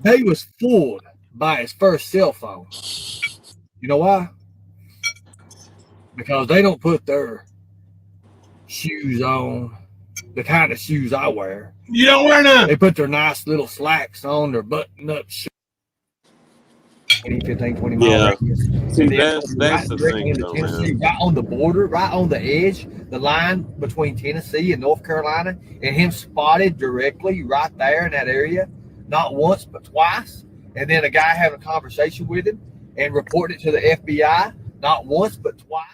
They was fooled by his first cell phone. You know why? Because they don't put their shoes on, the kind of shoes I wear. You don't wear none. They put their nice little slacks on, their button-up shoes. 15, 20 mile Yeah. radius. See, And then that's the directly thing, into though, Tennessee, man. right on the border, right on the edge, the line between Tennessee and North Carolina, and him spotted directly right there in that area, not once but twice. And then a guy having a conversation with him and reporting it to the FBI, not once but twice.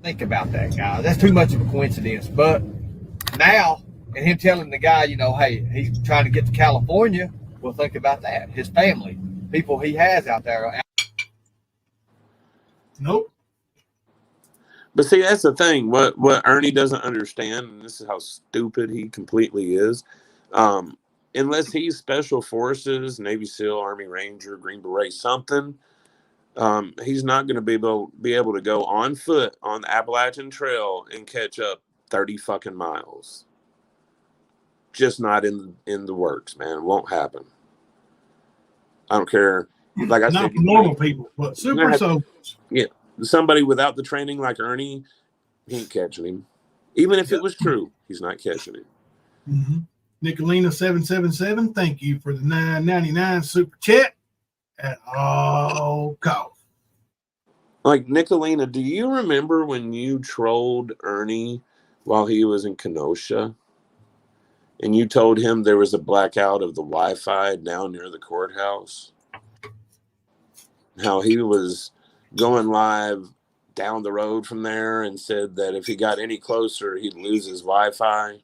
Think about that, guys. That's too much of a coincidence. But now, and him telling the guy, you know, hey, he's trying to get to California. Well, think about that. His family, people he has out there. Nope. But see, that's the thing. What Ernie doesn't understand, and this is how stupid he completely is. Unless he's Special Forces, Navy SEAL, Army Ranger, Green Beret, something, he's not going to be able to go on foot on the Appalachian Trail and catch up 30 fucking miles. Just not in the works, man. It won't happen. I don't care. Like I Not said, for normal people, but super soldiers. Yeah, somebody without the training like Ernie, he ain't catching him. Even if it was true, he's not catching him. Mm-hmm. Nicolina 777, thank you for the $9.99 super chat at all costs. Like, Nicolina, do you remember when you trolled Ernie while he was in Kenosha? And you told him there was a blackout of the Wi-Fi down near the courthouse? How he was going live down the road from there and said that if he got any closer, he'd lose his Wi-Fi.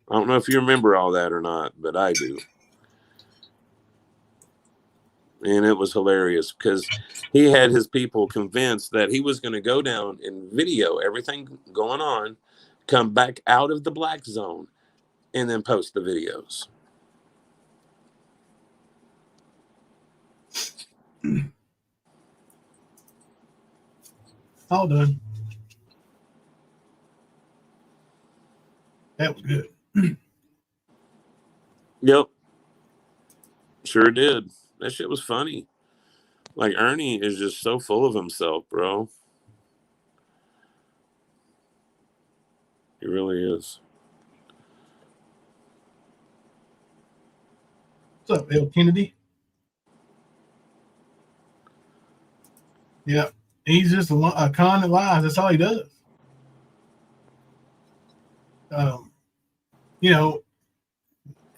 I don't know if you remember all that or not, but I do. And it was hilarious because he had his people convinced that he was going to go down and video everything going on, come back out of the black zone, and then post the videos. All done. That was good. Yep. Sure did. That shit was funny. Like, Ernie is just so full of himself, bro. He really is. What's up, L. Kennedy? Yeah, he's just a con that lies. That's all he does. You know,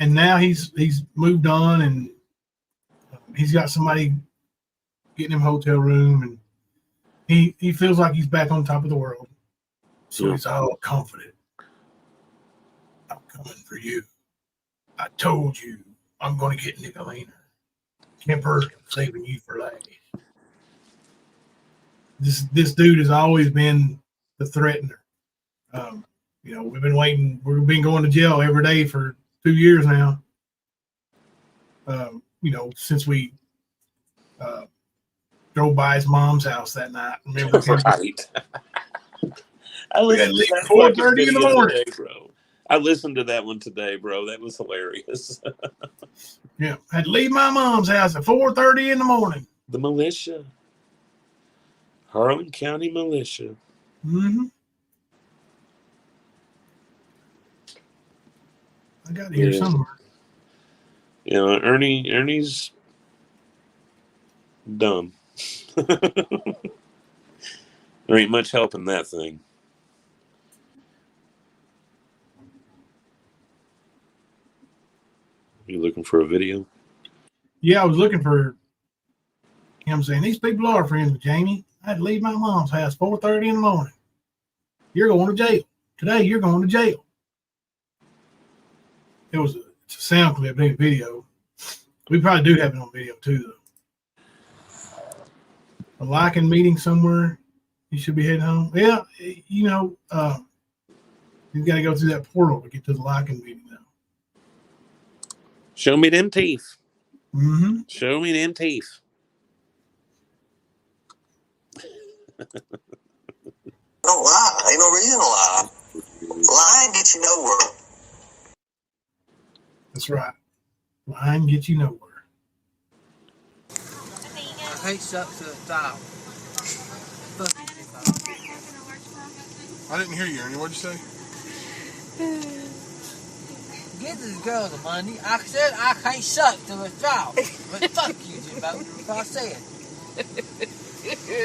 and now he's moved on, and he's got somebody getting him a hotel room, and he feels like he's back on top of the world. So he's all confident. I'm coming for you. I told you I'm going to get Nicolina. Kemper saving you for last. This dude has always been the threatener. You know, we've been waiting. We've been going to jail every day for 2 years now. You know, since we drove by his mom's house that night. Remember? Right. I listened to that 4:30 in the morning, today, bro. I listened to that one today, bro. That was hilarious. Yeah, had to leave my mom's house at 4:30 in the morning. The militia. Harlan County Militia. Mm-hmm. I got it here somewhere. You know, Ernie's dumb. There ain't much help in that thing. You looking for a video? Yeah, I was looking for him saying, these people are friends with Jamie. I had to leave my mom's house 4:30 in the morning. You're going to jail. Today, you're going to jail. It's a sound clip, ain't a video. We probably do have it on video, too, though. A Lycan meeting somewhere. You should be heading home. Yeah, you know, you've got to go through that portal to get to the Lycan meeting now. Show me them teeth. Mm-hmm. Show me them teeth. Don't lie. Ain't no reason to lie. Lying gets you nowhere. That's right. Lying gets you nowhere. I hate up to the top. I didn't hear you, Ernie. What'd you say? Give these girls the money. I said I can't suck to a straw. But fuck you, Jimbo. That's what I said.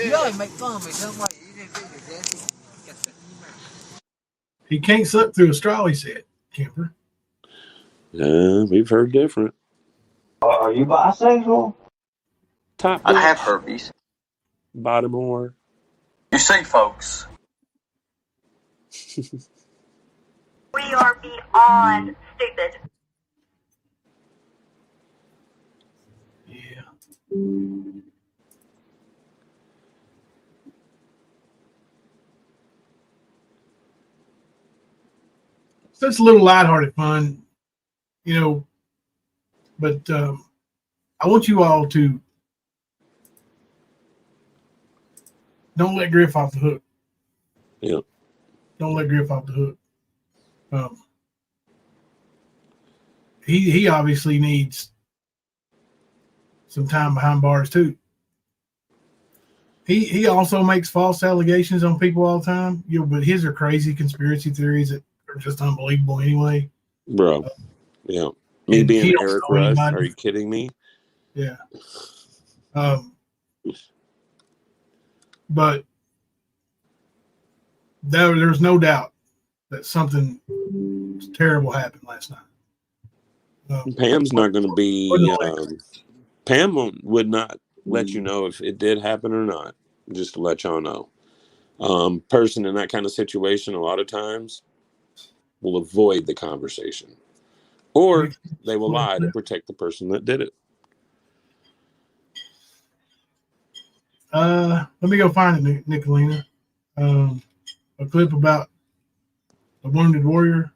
You always make fun of me. Don't worry. You didn't do this, did you? He can't suck through a straw, he said, Kemper. We've heard different. Are you bisexual? Top I bitch. have herpes. Bottom whore. You see, folks. We are beyond stupid. Yeah. So it's a little lighthearted fun, you know, but I want you all to don't let Griff off the hook. Yeah. Don't let Griff off the hook. He obviously needs some time behind bars too. He also makes false allegations on people all the time. You know, but his are crazy conspiracy theories that are just unbelievable anyway. Bro. Yeah. Me And being he don't Eric know Rush. anybody. Are you kidding me? Yeah. But there's no doubt that something terrible happened last night. Pam's not going to be. Pam would not let you know if it did happen or not. Just to let y'all know. Person in that kind of situation, a lot of times, will avoid the conversation, or they will lie to protect the person that did it. Let me go find it, Nicolina. A clip about the Wounded Warrior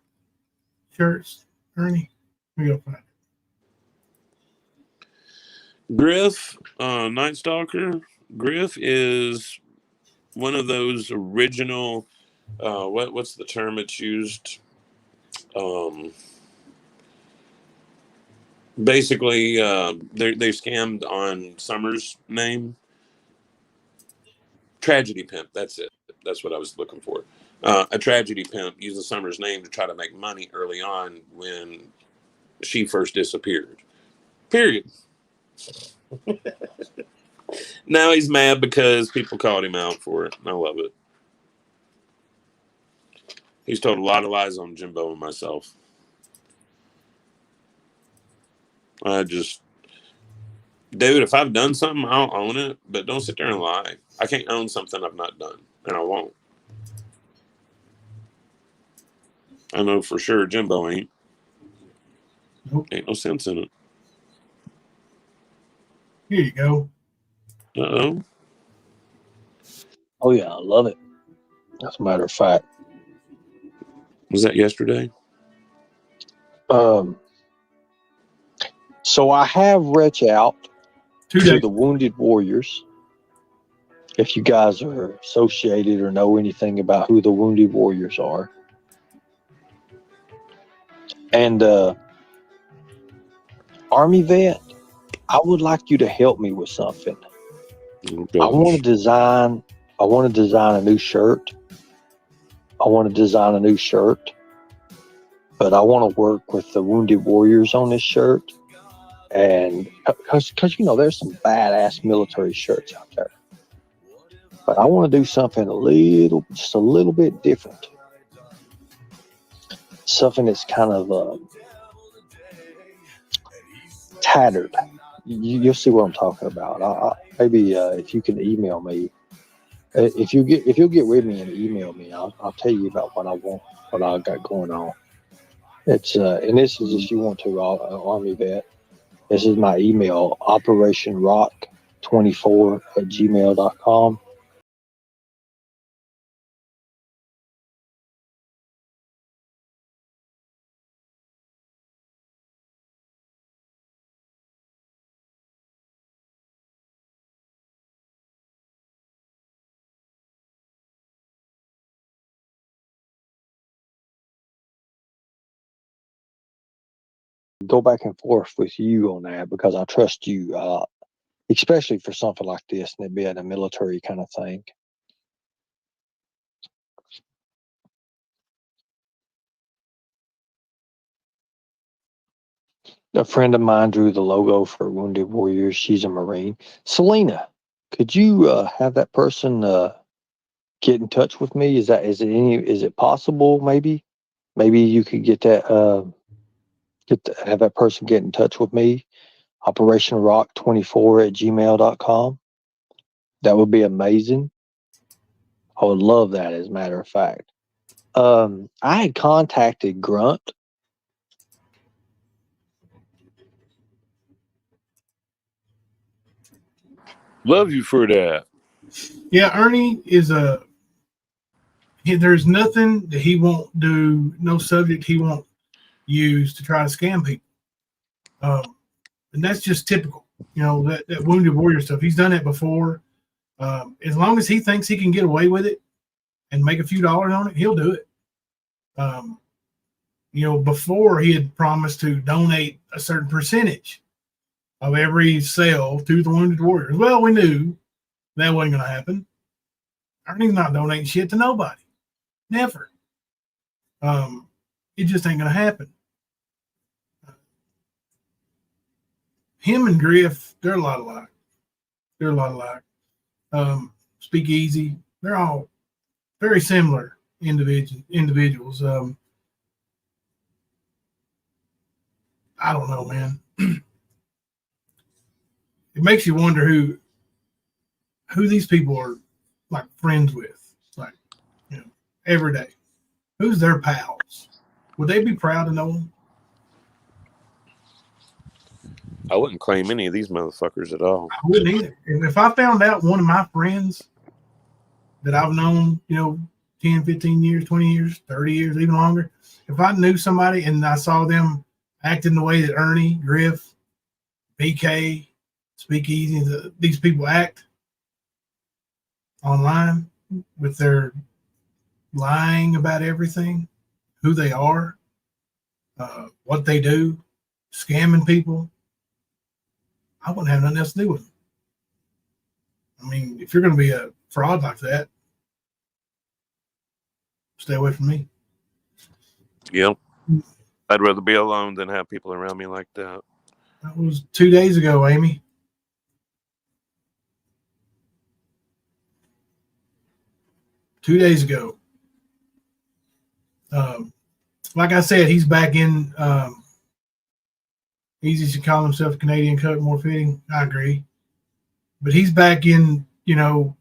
shirts, Ernie. Let me go find it. Griff, Night Stalker. Griff is one of those original. What's the term it's used? Basically, they scammed on Summer's name. Tragedy pimp. That's it. That's what I was looking for. A tragedy pimp using Summer's name to try to make money early on when she first disappeared. Period. Now he's mad because people called him out for it. I love it. He's told a lot of lies on Jimbo and myself. Dude, if I've done something, I'll own it, but don't sit there and lie. I can't own something I've not done, and I won't. I know for sure Jimbo ain't. Nope. Ain't no sense in it. Here you go. Uh-oh. Oh, yeah, I love it. As a matter of fact. Was that yesterday? So I have reached out to the Wounded Warriors. If you guys are associated or know anything about who the Wounded Warriors are. And Army vet, I would like you to help me with something. I want to design a new shirt. But I want to work with the Wounded Warriors on this shirt. And because you know, there's some badass military shirts out there. But I want to do something just a little bit different. Something that's kind of tattered. You'll see what I'm talking about. Maybe if you can email me, if you'll get with me and email me, I'll tell you about what I want, what I got going on. It's and this is if you want to, Army vet. This is my email, operationrock24@gmail.com. Go back and forth with you on that because I trust you, especially for something like this and it being a military kind of thing. A friend of mine drew the logo for Wounded Warriors. She's a Marine. Selena, could you have that person get in touch with me? Is it possible? Maybe you could get that have that person get in touch with me. OperationRock24@gmail.com. That would be amazing. I would love that, as a matter of fact. I had contacted Grunt. Love you for that. Yeah, Ernie is there's nothing that he won't do, no subject he won't use to try to scam people. And that's just typical. You know, that Wounded Warrior stuff. He's done it before. As long as he thinks he can get away with it and make a few dollars on it, he'll do it. You know, before he had promised to donate a certain percentage of every sale to the Wounded Warriors. Well, we knew that wasn't going to happen. Ernie's not donating shit to nobody. Never. It just ain't going to happen. Him and Griff, they're a lot alike. Speakeasy, they're all very similar individuals. I don't know, man. It makes you wonder who these people are like friends with, like, you know, every day. Who's their pals? Would they be proud to know them? I wouldn't claim any of these motherfuckers at all. I wouldn't either. If I found out one of my friends that I've known, you know, 10, 15 years, 20 years, 30 years, even longer, if I knew somebody and I saw them acting the way that Ernie, Griff, BK, Speakeasy, these people act online with their lying about everything, who they are, what they do, scamming people, I wouldn't have nothing else to do with them. I mean, if you're going to be a fraud like that, stay away from me. Yep. I'd rather be alone than have people around me like that. That was 2 days ago, Amy. Two days ago. Like I said, he's back in. Easy to call himself Canadian cut, more fitting. I agree. But he's back in, you know,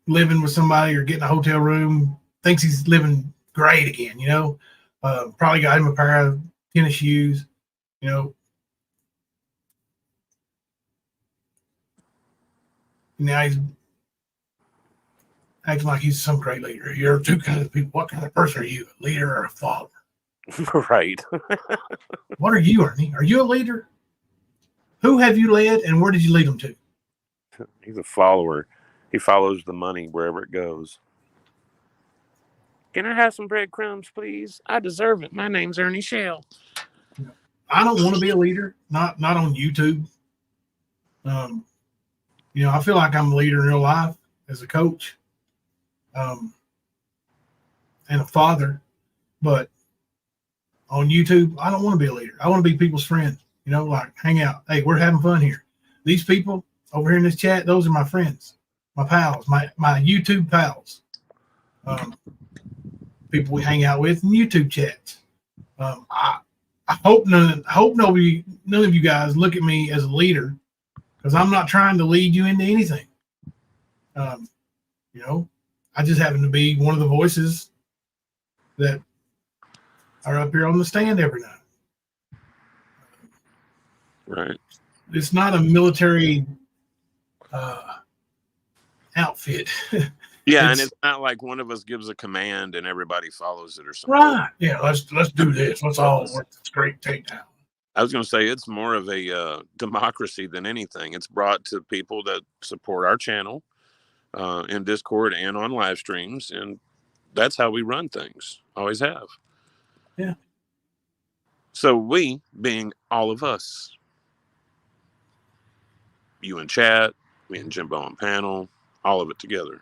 living with somebody or getting a hotel room. Thinks he's living great again, you know. Probably got him a pair of tennis shoes, you know. Now he's acting like he's some great leader. You're two kinds of people. What kind of person are you, a leader or a follower? Right. What are you, Ernie? Are you a leader? Who have you led, and where did you lead them to? He's a follower. He follows the money wherever it goes. Can I have some breadcrumbs, please? I deserve it. My name's Ernie Shell. I don't want to be a leader. Not on YouTube. You know, I feel like I'm a leader in real life as a coach, and a father. But on YouTube, I don't want to be a leader. I want to be people's friend. You know, like hang out. Hey, we're having fun here. These people over here in this chat, those are my friends, my pals, my YouTube pals. People we hang out with in YouTube chats. I hope none of you guys look at me as a leader, because I'm not trying to lead you into anything. You know, I just happen to be one of the voices that are up here on the stand every night. Right. It's not a military outfit. Yeah, and it's not like one of us gives a command and everybody follows it or something. Right. Yeah, let's do this. Let's all work this great takedown. I was going to say it's more of a democracy than anything. It's brought to people that support our channel in Discord and on live streams, and that's how we run things. Always have. Yeah. So we, being all of us, you in chat, me and Jimbo on panel, all of it together.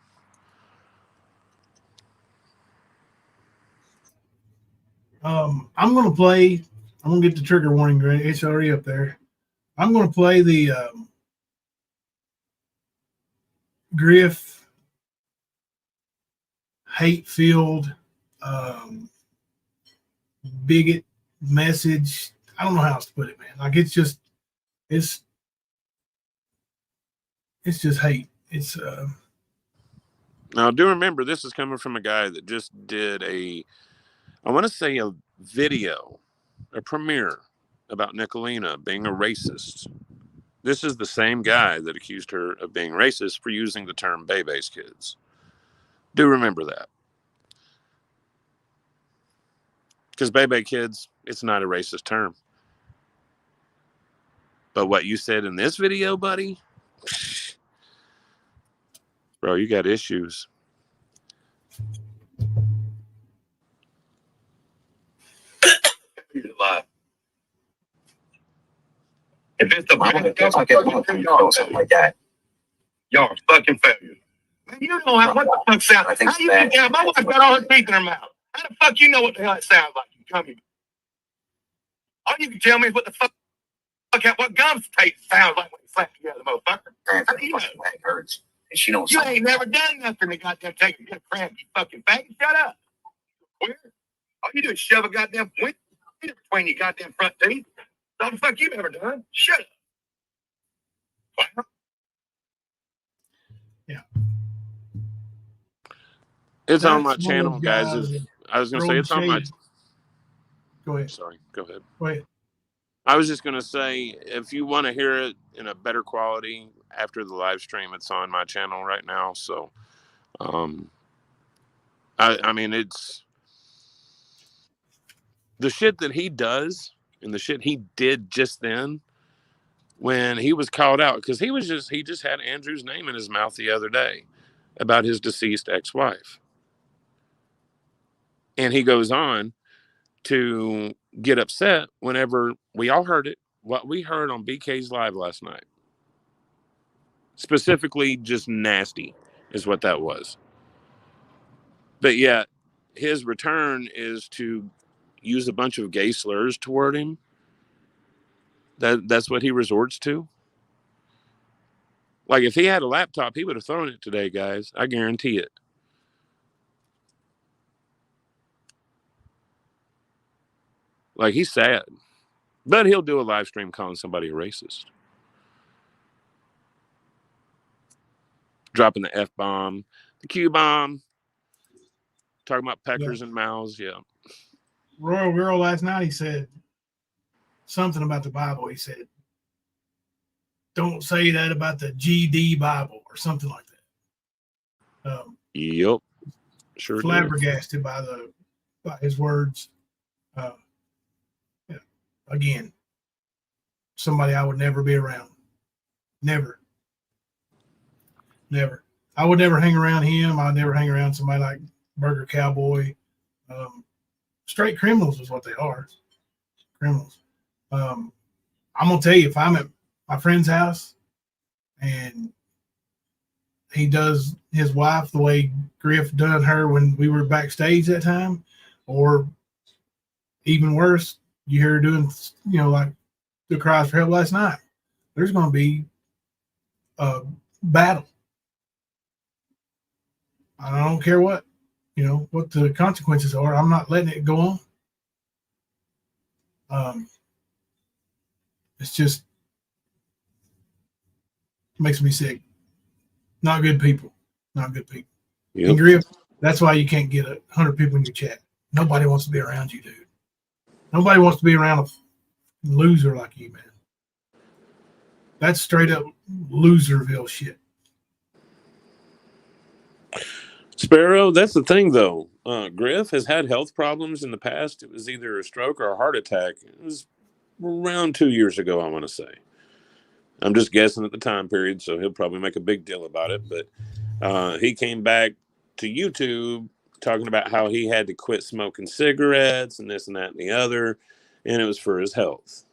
I'm gonna play. I'm gonna get the trigger warning ready. It's already up there. I'm gonna play the Griff hate-filled bigot message. I don't know how else to put it, man. Like it's just hate. It's Now, do remember, this is coming from a guy that just did I want to say a video, a premiere about Nicolina being a racist. This is the same guy that accused her of being racist for using the term Bebe's kids. Do remember that. Because Bebe kids, it's not a racist term. But what you said in this video, buddy, bro, you got issues. If it's the something like that, y'all are fucking failures. Man, you know what the fuck sounds like. How you think my wife got all her teeth in her mouth? How the fuck you know what the hell it sounds like? You come here. All you can tell me is what the fuck what gums taste sounds like when you slap together, motherfucker. How do you know? That hurts. And she knows you ain't never done nothing to goddamn take a good cramp, you fucking faggot. Shut up. Weird. All you do is shove a goddamn point between your goddamn front teeth. What the fuck you ever done? Shut up. Wow. Yeah. It's on my channel, guys. I was going to say it's on my... Go ahead. Sorry, go ahead. Go ahead. I was just going to say, if you want to hear it in a better quality after the live stream, it's on my channel right now. So, I mean, it's the shit that he does and the shit he did just then when he was called out, because he just had Andrew's name in his mouth the other day about his deceased ex-wife. And he goes on to get upset whenever we all heard it, what we heard on BK's live last night. Specifically, just nasty is what that was. But yet, his return is to use a bunch of gay slurs toward him. That's what he resorts to. Like, if he had a laptop, he would have thrown it today, guys. I guarantee it. Like, he's sad. But he'll do a live stream calling somebody a racist. Dropping the F-bomb, the Q-bomb, talking about peckers and mouths, yeah. Royal Girl last night, he said something about the Bible. He said, don't say that about the GD Bible or something like that. Yep. Sure. Flabbergasted by his words. Yeah. Again, somebody I would never be around. Never. Never. I would never hang around him. I'd never hang around somebody like Burger Cowboy. Straight criminals is what they are. Criminals. I'm gonna tell you, if I'm at my friend's house and he does his wife the way Griff done her when we were backstage that time, or even worse, you hear her doing, like the cries for help last night, there's going to be a battle. I don't care what the consequences are. I'm not letting it go on. It's just makes me sick. Not good people. Not good people. Yep. And Griff, that's why you can't get 100 people in your chat. Nobody wants to be around you, dude. Nobody wants to be around a loser like you, man. That's straight up loserville shit. Sparrow, that's the thing, though. Griff has had health problems in the past. It was either a stroke or a heart attack. It was around 2 years ago, I want to say. I'm just guessing at the time period, so he'll probably make a big deal about it. But he came back to YouTube talking about how he had to quit smoking cigarettes and this and that and the other, and it was for his health.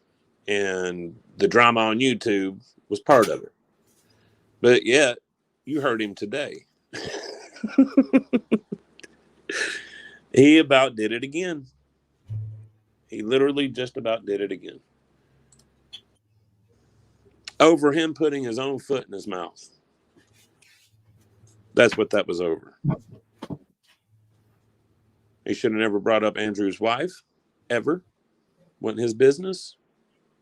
And the drama on YouTube was part of it. But yet, you heard him today. He about did it again. He literally just about did it again. Over him putting his own foot in his mouth. That's what that was over. He should have never brought up Andrew's wife, ever. Wasn't his business.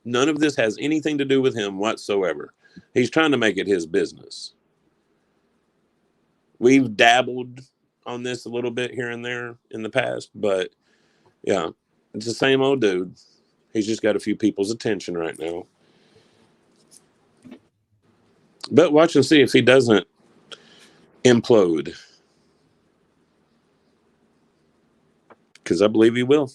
None of this has anything to do with him whatsoever. He's trying to make it his business. We've dabbled on this a little bit here and there in the past, but yeah, it's the same old dude. He's just got a few people's attention right now. But watch and see if he doesn't implode. Because I believe he will.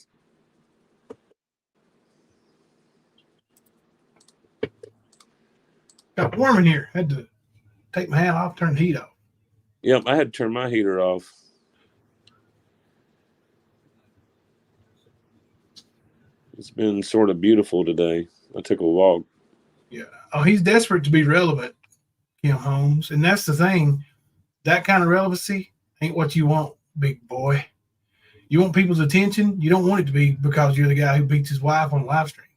Got warm in here. Had to take my hat off, turn the heat off. Yep, I had to turn my heater off. It's been sort of beautiful today. I took a walk. Yeah. Oh, he's desperate to be relevant, Kim Holmes. And that's the thing. That kind of relevancy ain't what you want, big boy. You want people's attention. You don't want it to be because you're the guy who beats his wife on a live stream.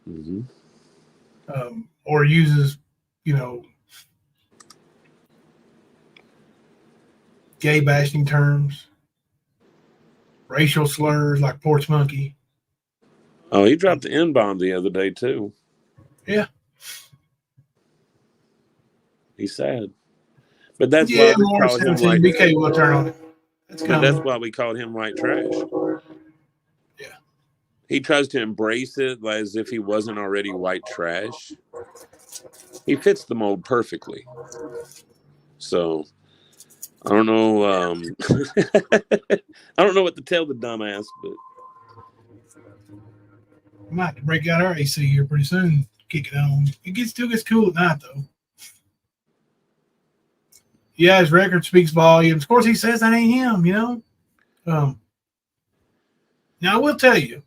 Mm-hmm. Or uses, gay bashing terms, racial slurs like porch monkey. Oh, he dropped the N-bomb the other day, too. Yeah. He's sad. But that's why we call him white. BK will turn on it. That's why we called him white trash. Yeah. He tries to embrace it as if he wasn't already white trash. He fits the mold perfectly. So I don't know. I don't know what to tell the dumbass, but I might have to break out our AC here pretty soon. Kick it on. It still gets cool at night though. Yeah, his record speaks volumes. Of course, he says that ain't him, Now, I will tell you,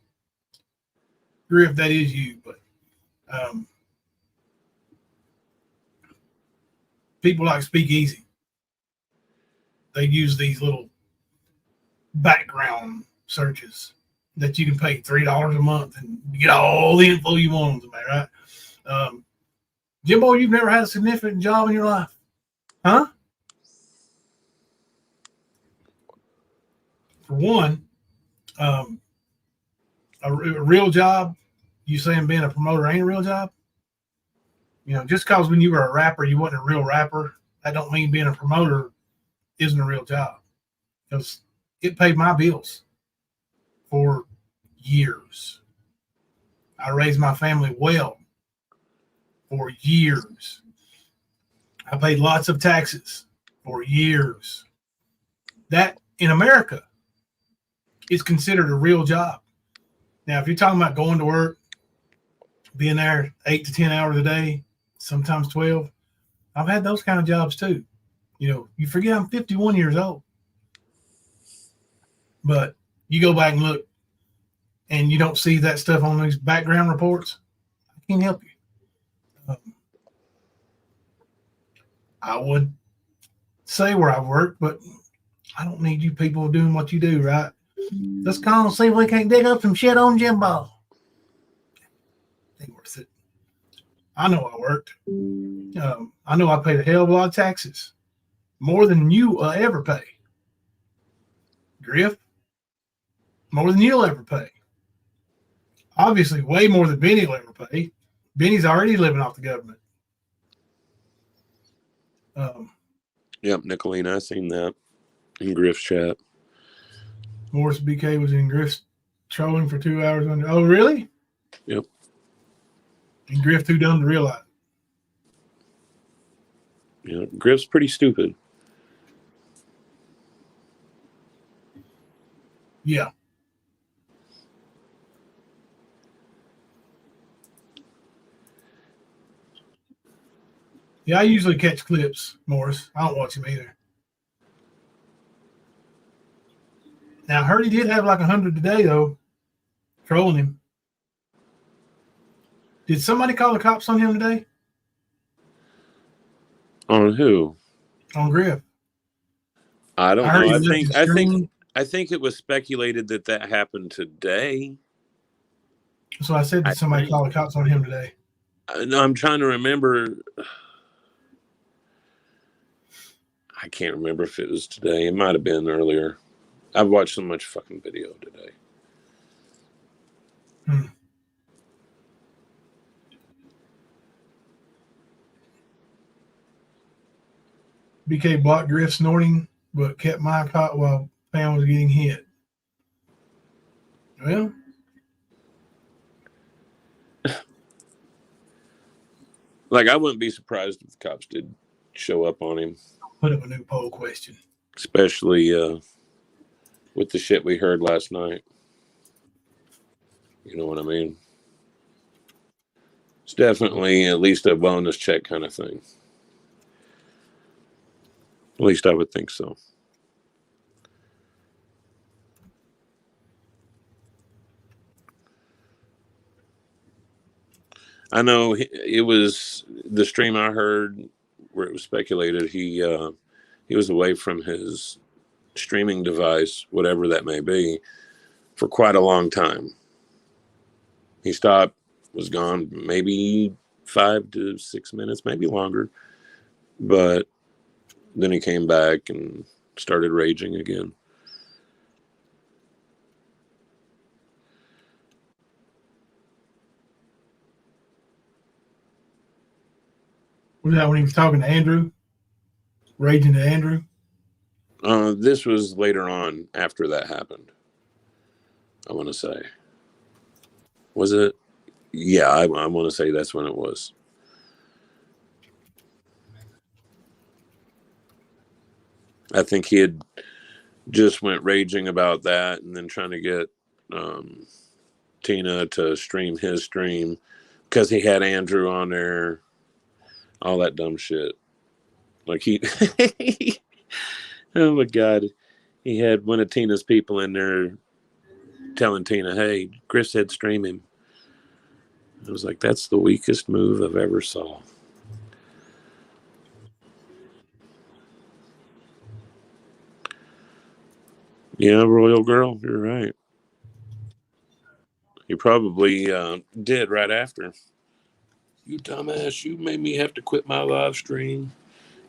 Griff, that is you, but people like Speak Easy. They use these little background searches that you can pay $3 a month and get all the info you want on somebody, right? Jimbo, you've never had a significant job in your life, huh? For one, a real job, you saying being a promoter ain't a real job? Just because when you were a rapper, you wasn't a real rapper, that don't mean being a promoter isn't a real job. Because it paid my bills for years. I raised my family well for years. I paid lots of taxes for years. That, in America, is considered a real job. Now, if you're talking about going to work, being there 8 to 10 hours a day, sometimes 12, I've had those kind of jobs too. You forget I'm 51 years old. But you go back and look, and you don't see that stuff on these background reports, I can't help you. I would say where I've worked, but I don't need you people doing what you do, right? Let's call and see if we can't dig up some shit on Jimbo. Ain't worth it. I know I worked. I know I paid a hell of a lot of taxes. More than you will ever pay. Griff, more than you'll ever pay. Obviously, way more than Benny will ever pay. Benny's already living off the government. Yep, Nicolene, I seen that in Griff's chat. Morris BK was in Griff's trolling for 2 hours. Oh, really? Yep. And Griff too dumb to realize. Yeah, Griff's pretty stupid. Yeah. Yeah, I usually catch clips, Morris. I don't watch him either. Now, I heard he did have like 100 today, though, trolling him. Did somebody call the cops on him today? On who? On Griff. I don't know. I think I think it was speculated that that happened today. So I said that somebody called the cops on him today. No, I'm trying to remember. I can't remember if it was today. It might have been earlier. I've watched so much fucking video today. BK blocked Griff snorting, but kept my caught while Pam was getting hit. Well, like, I wouldn't be surprised if the cops did show up on him. Put up a new poll question. Especially with the shit we heard last night. You know what I mean? It's definitely at least a wellness check kind of thing. At least I would think so. I know it was the stream I heard where it was speculated he was away from his streaming device, whatever that may be, for quite a long time. He stopped, was gone maybe 5 to 6 minutes, maybe longer. But then he came back and started raging again. Was that when he was talking to Andrew? Raging to Andrew? This was later on after that happened. I want to say. Was it? Yeah, I want to say that's when it was. I think he had just went raging about that and then trying to get Tina to stream his stream because he had Andrew on there. All that dumb shit. Like he... Oh my God. He had one of Tina's people in there telling Tina, hey, Griff said stream him. I was like, that's the weakest move I've ever saw. Yeah, Royal Girl, you're right. He probably did right after. You dumbass, you made me have to quit my live stream.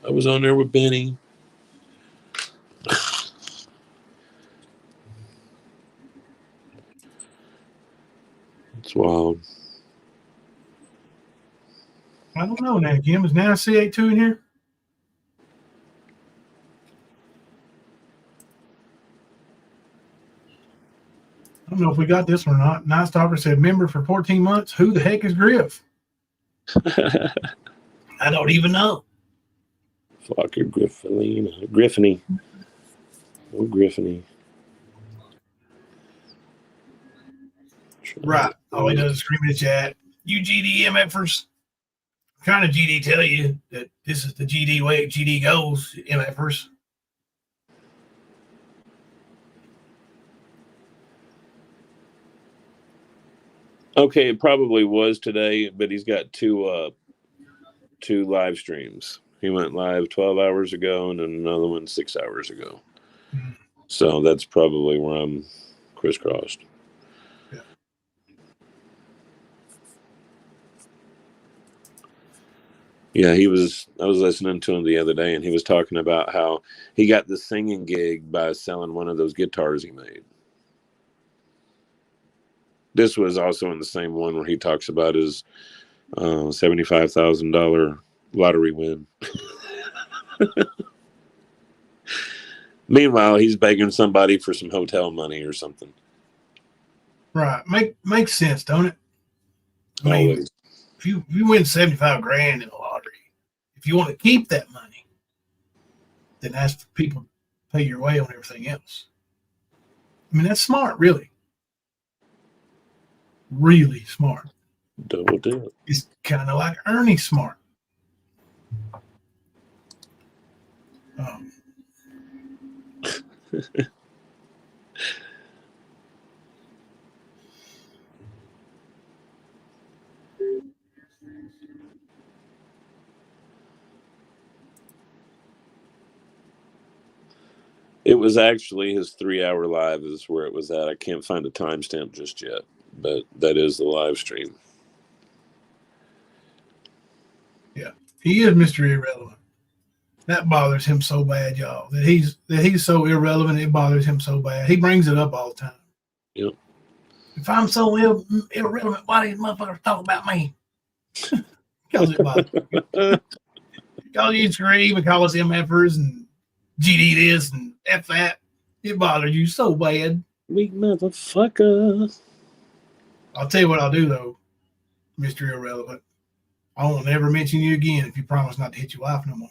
I was on there with Benny. It's wild. I don't know now, Kim. Is now C82 in here? I don't know if we got this one or not. Nice Talker said, member for 14 months. Who the heck is Griff? I don't even know. Fucker Griffany. Oh, Griffany. Right. All he does is scream in the chat. You GD MFers. I'm trying to GD tell you that this is the GD way GD goes, MFers. Okay, it probably was today, but he's got two live streams. He went live 12 hours ago and then another one 6 hours ago. Mm-hmm. So that's probably where I'm crisscrossed. Yeah. Yeah, I was listening to him the other day and he was talking about how he got the singing gig by selling one of those guitars he made. This was also in the same one where he talks about his $75,000 lottery win. Meanwhile, he's begging somebody for some hotel money or something. Right. Makes sense, don't it? I mean, always. If you win 75 grand in the lottery, if you want to keep that money, then ask for people to pay your way on everything else. I mean, that's smart, really. Really smart. Double dip. It's kind of like Ernie smart. It was actually his 3-hour live is where it was at. I can't find a timestamp just yet, but that is the live stream. Yeah, he is Mr. Irrelevant. That bothers him so bad, y'all. That he's so irrelevant, it bothers him so bad. He brings it up all the time. Yep. If I'm so irrelevant, why these motherfuckers talk about me? Because it bothers me. Because you scream and call us MFers and GD this and F that. It bothers you so bad. Weak motherfucker. I'll tell you what I'll do, though, Mr. Irrelevant. I won't ever mention you again if you promise not to hit your wife no more.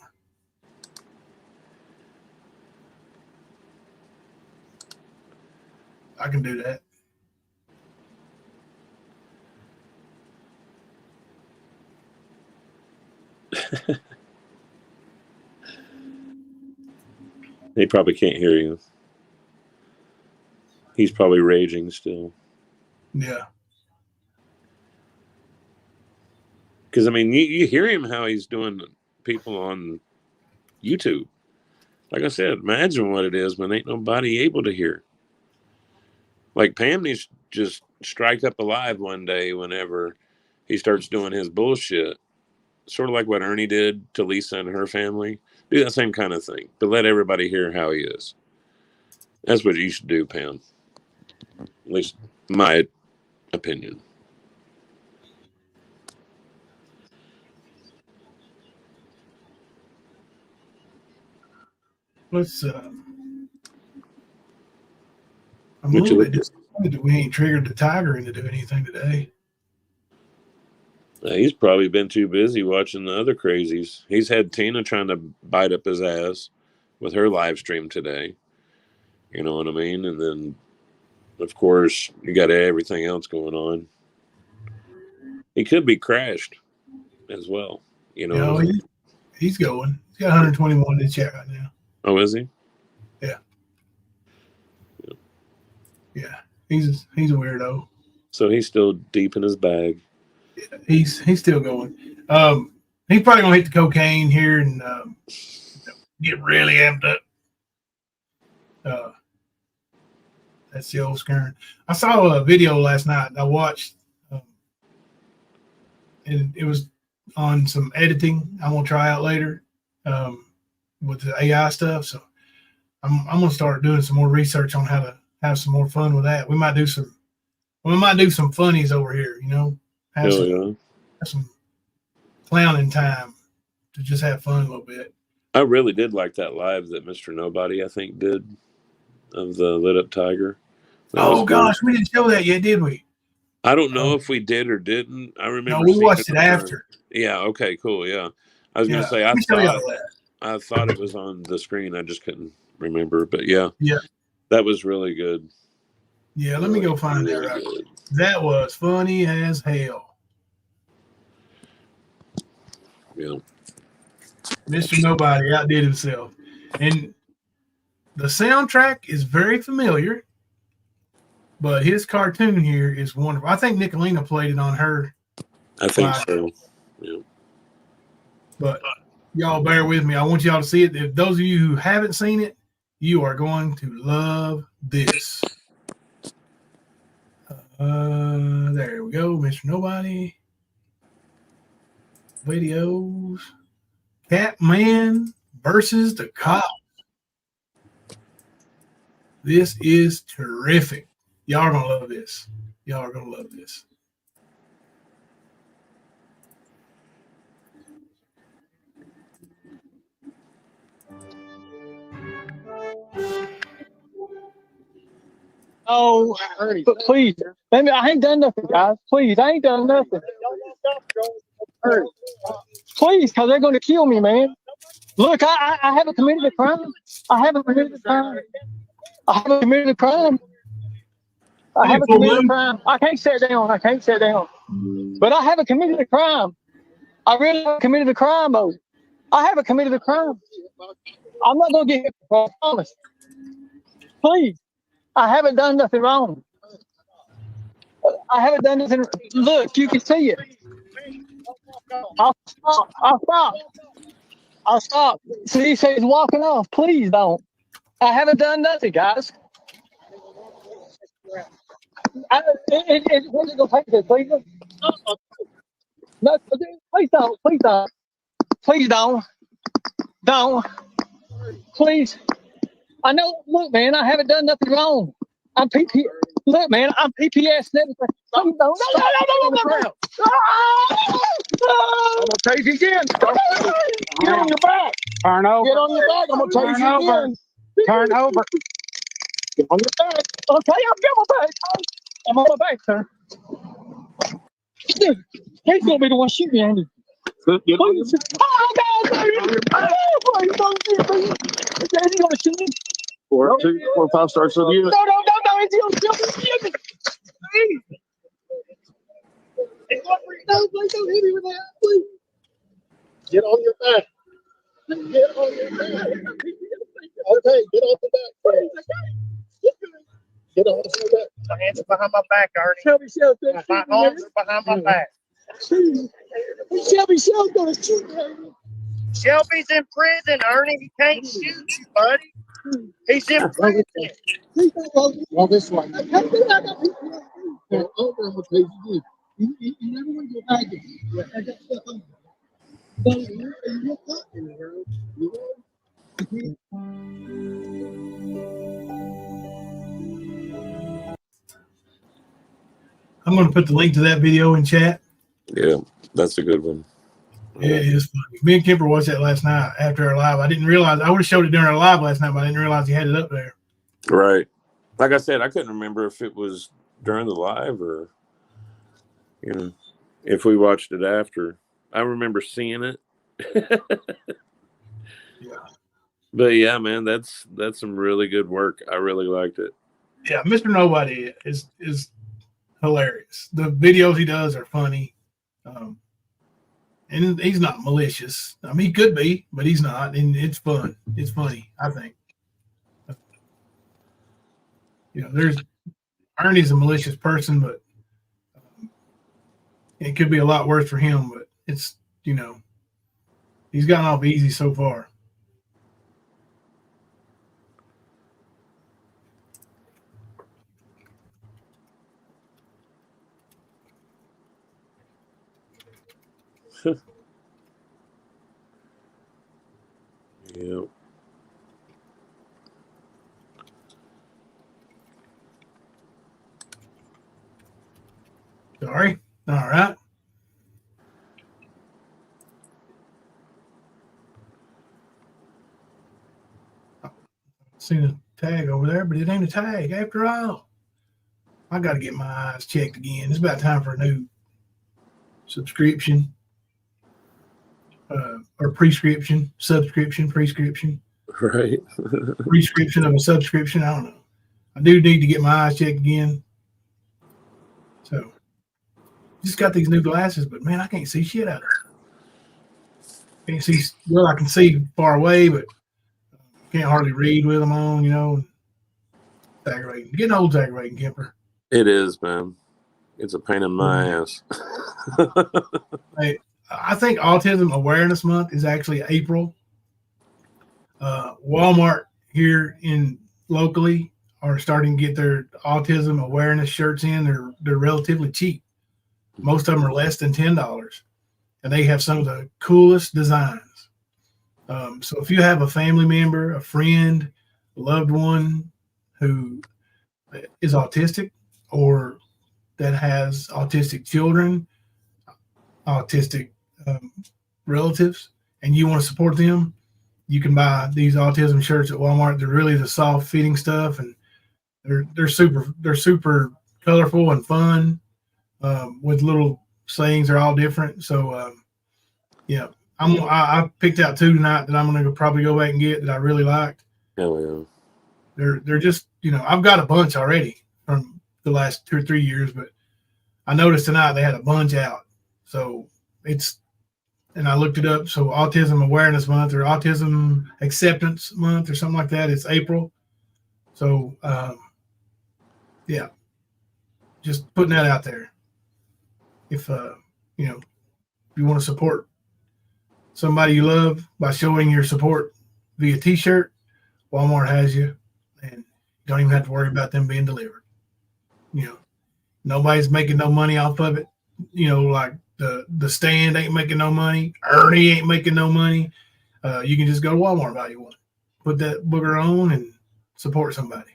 I can do that. He probably can't hear you. He's probably raging still. Yeah. Because, I mean, you hear him how he's doing people on YouTube. Like I said, imagine what it is when ain't nobody able to hear. Like, Pam needs to just strike up a live one day whenever he starts doing his bullshit. Sort of like what Ernie did to Lisa and her family. Do that same kind of thing, but let everybody hear how he is. That's what you should do, Pam. At least my opinion. Let's I'm a little bit disappointed that we ain't triggered the tiger into doing anything today. He's probably been too busy watching the other crazies. He's had Tina trying to bite up his ass with her live stream today. You know what I mean? And then, of course, you got everything else going on. He could be crashed as well. You know, No, he's going. He's got 121 in the chat right now. Oh, is he? Yeah. Yeah. He's a weirdo. So he's still deep in his bag. Yeah, he's still going. He's probably gonna hit the cocaine here and get really amped up. That's the old skern. I saw a video last night. I watched, and it was on some editing. I'm gonna try out later with the AI stuff. So I'm gonna start doing some more research on how to have some more fun with that. We might do some funnies over here. You know, have some clowning time to just have fun a little bit. I really did like that live that Mr. Nobody, I think, did of the lit up tiger. Oh gosh, we didn't show that yet, did we? I don't know if we did or didn't. I remember. No, we watched it after. Yeah. Okay. Cool. Yeah. I was gonna say I thought it was on the screen. I just couldn't remember. But yeah. Yeah. That was really good. Yeah. Let me go find that. Right. That was funny as hell. Yeah. Mr. Nobody outdid himself, and the soundtrack is very familiar. But his cartoon here is wonderful. I think Nicolina played it on her. I think so. Yeah. But y'all bear with me. I want y'all to see it. If those of you who haven't seen it, you are going to love this. There we go. Mr. Nobody. Videos. Catman versus the cop. This is terrific. Y'all are going to love this. Y'all are going to love this. Oh, but please, maybe I ain't done nothing, guys. Please, I ain't done nothing. Please, because they're going to kill me, man. Look, I haven't committed a crime. I haven't committed a crime. I haven't committed a crime. I haven't committed a crime. I can't sit down. I can't sit down. But I haven't committed a crime. I really haven't committed a crime, though. I haven't committed a crime. I'm not going to get hit, I promise. Please. I haven't done nothing wrong. I haven't done nothing. Look, you can see it. I'll stop. I'll stop. I'll stop. See, he says walking off. Please don't. I haven't done nothing, guys. Where's it going to take me to, Cleveland? No, please don't. Please don't. Please don't. Don't. Please. I know. Look, man, I haven't done nothing wrong. I'm PP. Look, man, I'm PPS and everything. No. I'm gonna tase you again. Get on your back. Turn over. Get on your back. I'm gonna tase you again. Turn over. Get on your back. Okay, I'm on my back. I'm on my back, sir. He's gonna be the one shooting you, ain't he? Please. Oh, God, baby. Please don't shoot me. Is he gonna shoot me? 4, 2, 4, 5 starts with you. No. Is he gonna shoot me? Please. No, please don't hit me with that. Please. Get on your back. Get on your back. Okay, get on the back, please. Get on the back. My hands are behind my back, Ernie. Shelby Shell's My arms are behind my back. Shelby Shell's gonna shoot me. Shelby's in prison, Ernie. He can't shoot you, buddy. He's in prison. Well, this one. You never want to go back. I got stuff on. I'm going to put the link to that video in chat. Yeah, that's a good one. Yeah, it's funny. Me and Kemper watched that last night after our live. I didn't realize I would have showed it during our live last night, but I didn't realize he had it up there. Right. Like I said, I couldn't remember if it was during the live or, if we watched it after. I remember seeing it. Yeah. But yeah, man, that's some really good work. I really liked it. Yeah, Mr. Nobody is hilarious. The videos he does are funny. And he's not malicious. I mean, he could be, but he's not. And it's fun. It's funny, I think. Ernie's a malicious person, but it could be a lot worse for him. But it's, he's gotten off easy so far. Yeah. Sorry. All right. Seen a tag over there, but it ain't a tag after all. I got to get my eyes checked again. It's about time for a new subscription. Or prescription. Right. Prescription of a subscription. I don't know. I do need to get my eyes checked again. So, just got these new glasses, but man, I can't see shit out of them. Can't see. Well, I can see far away, but can't hardly read with them on. It's aggravating. Getting old's aggravating, Kemper. It is, man. It's a pain in my ass. Hey, I think Autism Awareness Month is actually April. Walmart here locally are starting to get their autism awareness shirts in. They're relatively cheap. Most of them are less than $10, and they have some of the coolest designs. So if you have a family member, a friend, a loved one who is autistic or that has autistic children, autistic relatives, and you want to support them, you can buy these autism shirts at Walmart. They're really the soft fitting stuff, and they're super colorful and fun with little sayings. They're all different. So yeah, I picked out 2 tonight that I'm going to probably go back and get that I really liked. Hell yeah. They're just I've got a bunch already from the last 2 or 3 years, but I noticed tonight they had a bunch out. So and I looked it up. So Autism Awareness Month or Autism Acceptance Month or something like that. It's April. So yeah, just putting that out there. If you want to support somebody you love by showing your support via T-shirt Walmart has you, and you don't even have to worry about them being delivered. You know, nobody's making no money off of it. You know, like the stand ain't making no money. Ernie ain't making no money. You can just go to Walmart and buy you one. Put that booger on and support somebody.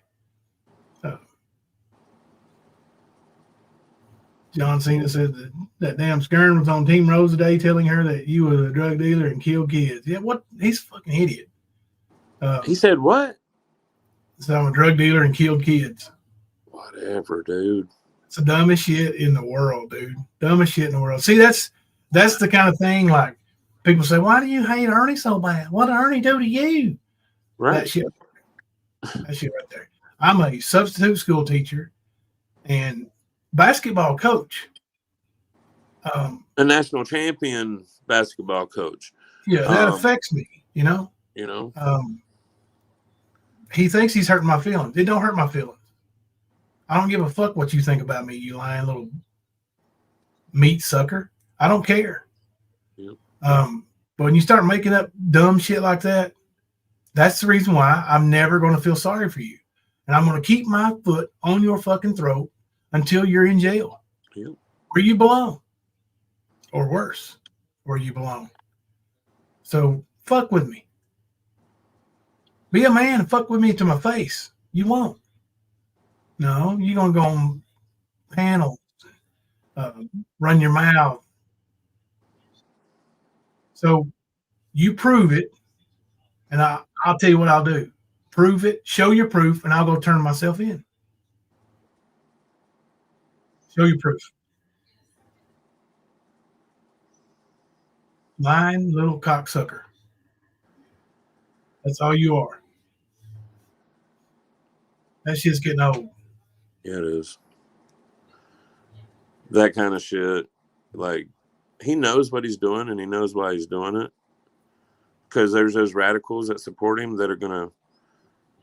John Cena said that damn Skern was on Team Rose today telling her that you were a drug dealer and killed kids. Yeah, what? He's a fucking idiot. He said what? So I'm a drug dealer and killed kids. Whatever, dude. It's the dumbest shit in the world, dude. Dumbest shit in the world. See, that's the kind of thing like people say, why do you hate Ernie so bad? What did Ernie do to you? Right. That shit right there. I'm a substitute school teacher and basketball coach. A national champion basketball coach. Yeah, that affects me, you know? He thinks he's hurting my feelings. It don't hurt my feelings. I don't give a fuck what you think about me, you lying little meat sucker. I don't care. Yep. But when you start making up dumb shit like that, that's the reason why I'm never going to feel sorry for you. And I'm going to keep my foot on your fucking throat until you're in jail. Yep. Where you belong. Or worse, where you belong. So fuck with me. Be a man and fuck with me to my face. You won't. No, you're going to go on panels, run your mouth. So you prove it, and I'll tell you what I'll do. Prove it, show your proof, and I'll go turn myself in. Show your proof. Lying little cocksucker. That's all you are. That shit's getting old. Yeah, it is. That kind of shit. Like, he knows what he's doing and he knows why he's doing it. Because there's those radicals that support him that are going to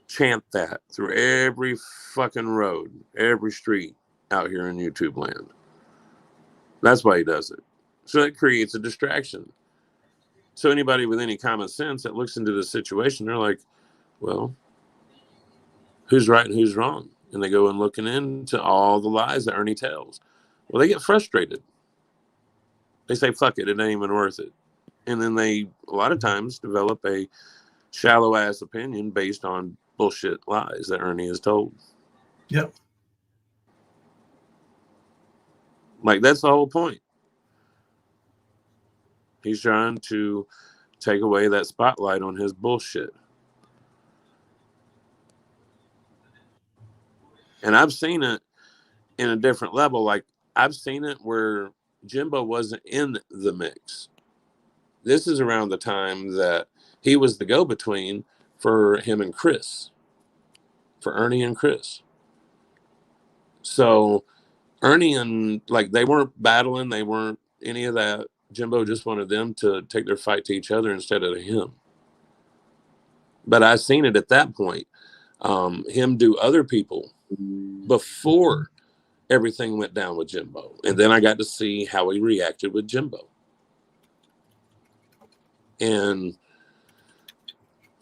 chant that through every fucking road, every street out here in YouTube land. That's why he does it. So it creates a distraction. So anybody with any common sense that looks into the situation, they're like, well, who's right and who's wrong? And they go and looking into all the lies that Ernie tells. Well, they get frustrated. They say, fuck it, it ain't even worth it. And then they, a lot of times, develop a shallow-ass opinion based on bullshit lies that Ernie has told. Yep. Like, that's the whole point. He's trying to take away that spotlight on his bullshit. And I've seen it in a different level. Like, I've seen it where Jimbo wasn't in the mix. This is around the time that he was the go-between for him and Chris. For Ernie and Chris. So, Ernie and, like, they weren't battling. They weren't any of that. Jimbo just wanted them to take their fight to each other instead of him. But I seen it at that point. Him do other people before everything went down with Jimbo. And then I got to see how he reacted with Jimbo. And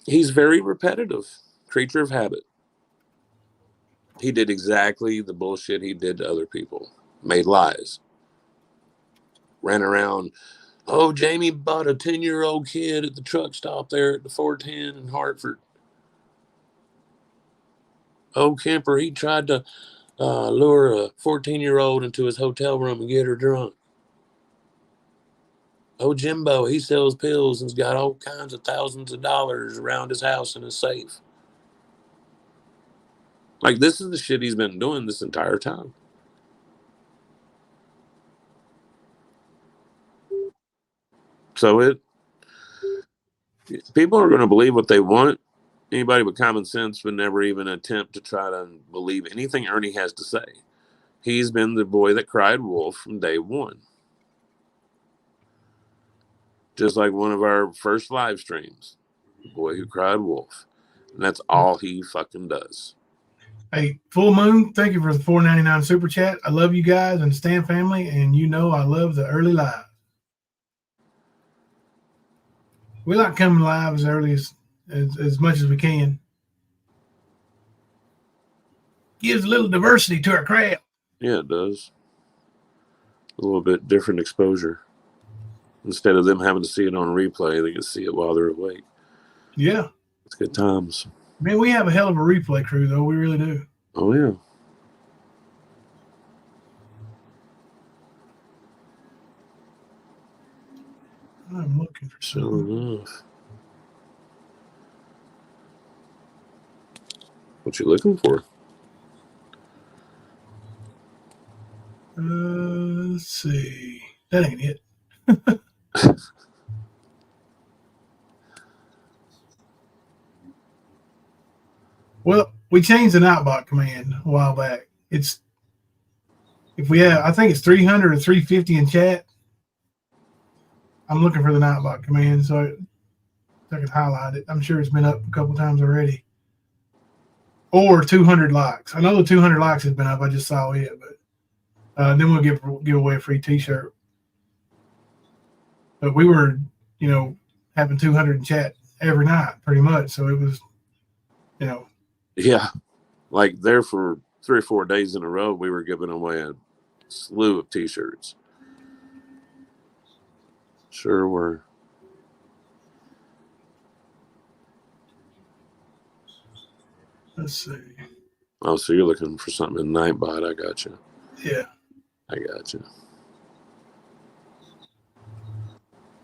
he's very repetitive, creature of habit. He did exactly the bullshit he did to other people. Made lies. Ran around, oh, Jamie bought a 10-year-old kid at the truck stop there at the 410 in Hartford. Oh, Kemper, he tried to lure a 14-year-old into his hotel room and get her drunk. Oh, Jimbo, he sells pills and's got all kinds of thousands of dollars around his house in his safe. Like, this is the shit he's been doing this entire time. So people are going to believe what they want. Anybody with common sense would never even attempt to try to believe anything Ernie has to say. He's been the boy that cried wolf from day one. Just like one of our first live streams. The boy who cried wolf. And that's all he fucking does. Hey, Full Moon, thank you for the $4.99 super chat. I love you guys and the Stan family, and you know I love the early live. We like coming live as early as much as we can. gives a little diversity to our crowd. Yeah, it does. A little bit different exposure. Instead of them having to see it on replay, they can see it while they're awake. Yeah. It's good times. Man, we have a hell of a replay crew, though. We really do. Oh, yeah. I'm looking for Sure something. enough. What you looking for? Let's see. That ain't it. Well, we changed the Nightbot command a while back. It's if we have, I think it's 300 or 350 in chat. I'm looking for the Nightbot command so I can highlight it. I'm sure it's been up a couple times already. Or 200 likes. I know the 200 likes has been up. I just saw it, but then we'll give away a free T-shirt. But we were, having 200 in chat every night, pretty much. So it was, Yeah. Like there for 3 or 4 days in a row, we were giving away a slew of T-shirts. Sure were. Let's see. Oh, so you're looking for something in Nightbot. I got you. Yeah. I got you.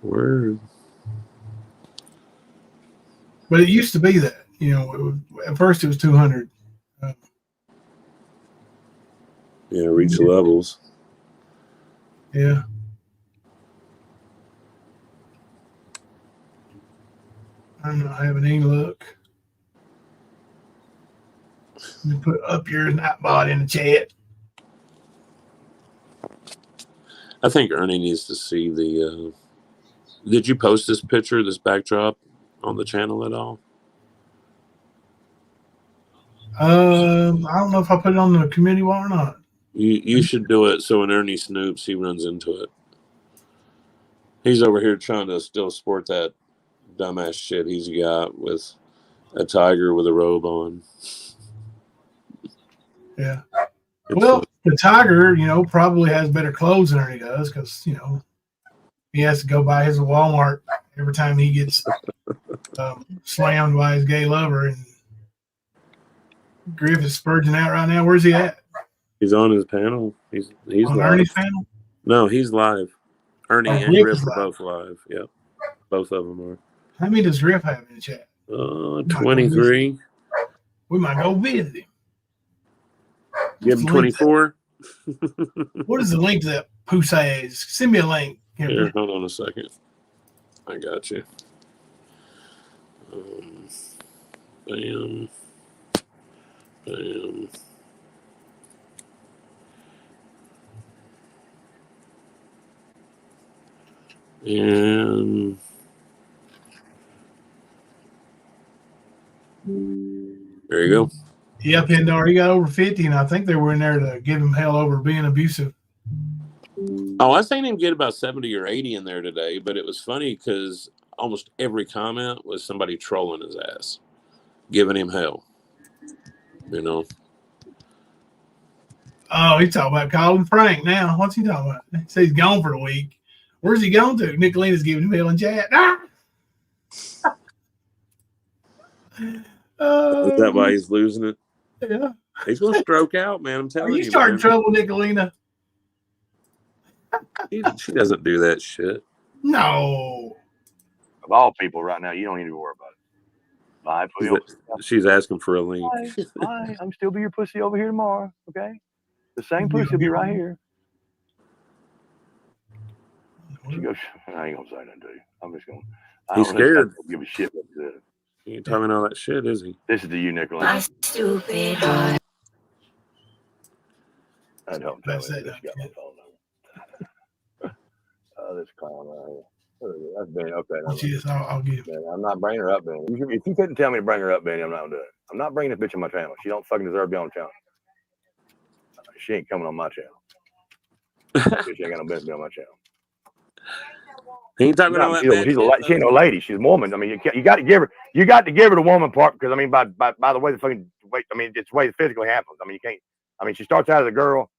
Word. But it used to be that, at first it was 200. Yeah, reach levels. Yeah. I'm not having any luck. Let me put up your Nightbot in the chat. I think Ernie needs to see the. Did you post this picture, this backdrop, on the channel at all? I don't know if I put it on the community wall or not. You should do it so when Ernie snoops, he runs into it. He's over here trying to still sport that dumbass shit he's got with a tiger with a robe on. Yeah. Well, the tiger, probably has better clothes than Ernie does because, he has to go by his Walmart every time he gets slammed by his gay lover. And Griff is spurging out right now. Where's he at? He's on his panel. He's on live. Ernie's panel? No, he's live. Ernie and Griff Griff is are live. both live. Yep. Both of them are. How many does Griff have in the chat? 23. We might go visit him. Give him 24. What is the link to that Pusay's? Send me a link. Here, hold on a second. I got you. Bam. Bam. And there you go. Yep, Hindar, he got over 50, and I think they were in there to give him hell over being abusive. Oh, I seen him get about 70 or 80 in there today, but it was funny because almost every comment was somebody trolling his ass, giving him hell. Oh, he's talking about calling Frank now. What's he talking about? He says he's gone for a week. Where's he gone to? Nicolina's giving him hell in chat. Ah! Is that why he's losing it? Yeah. He's going to stroke out, man. I'm telling you. Are you starting man. trouble, Nicolina? She doesn't do that shit. No. Of all people right now, you don't need to worry about it. Bye. She's asking for a link. Bye. I'm still be your pussy over here tomorrow, okay? The same pussy will be right here. She goes, I ain't gonna say nothing to you. I'm just gonna. He's scared. Give a shit what it is. He ain't talking all that shit, is he? This is to you, Nicholas. Stupid heart. I don't tell me this got my phone number. This clown right here. That's Benny. Okay. Yes, I'll give it. I'm not bringing her up, Benny. If you couldn't tell me to bring her up, Benny, I'm not gonna do it. I'm not bringing this bitch on my channel. She don't fucking deserve to be on the channel. She ain't coming on my channel. She ain't got no business being on my channel. He ain't talking about that. She ain't no lady. She's a woman. I mean, you got to give her the woman part because I mean, by the way the fucking way. I mean, it's the way it physically happens. I mean, you can't. I mean, she starts out as a girl.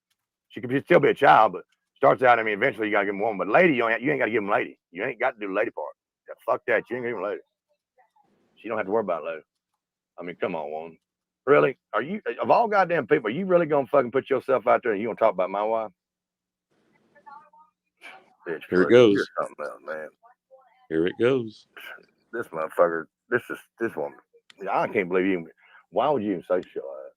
She could still be a child, but starts out. I mean, eventually you gotta give them a woman. But lady, you ain't gotta give them lady. You ain't got to do the lady part. Yeah, fuck that. You ain't gonna give them lady. She don't have to worry about lady. I mean, come on, woman. Really? Are you of all goddamn people? Are you really gonna fucking put yourself out there and you gonna talk about my wife? Bitch, Here it please. You're goes. something else, man. Here it goes. This motherfucker. This woman. I can't believe you. Why would you even say shit like that?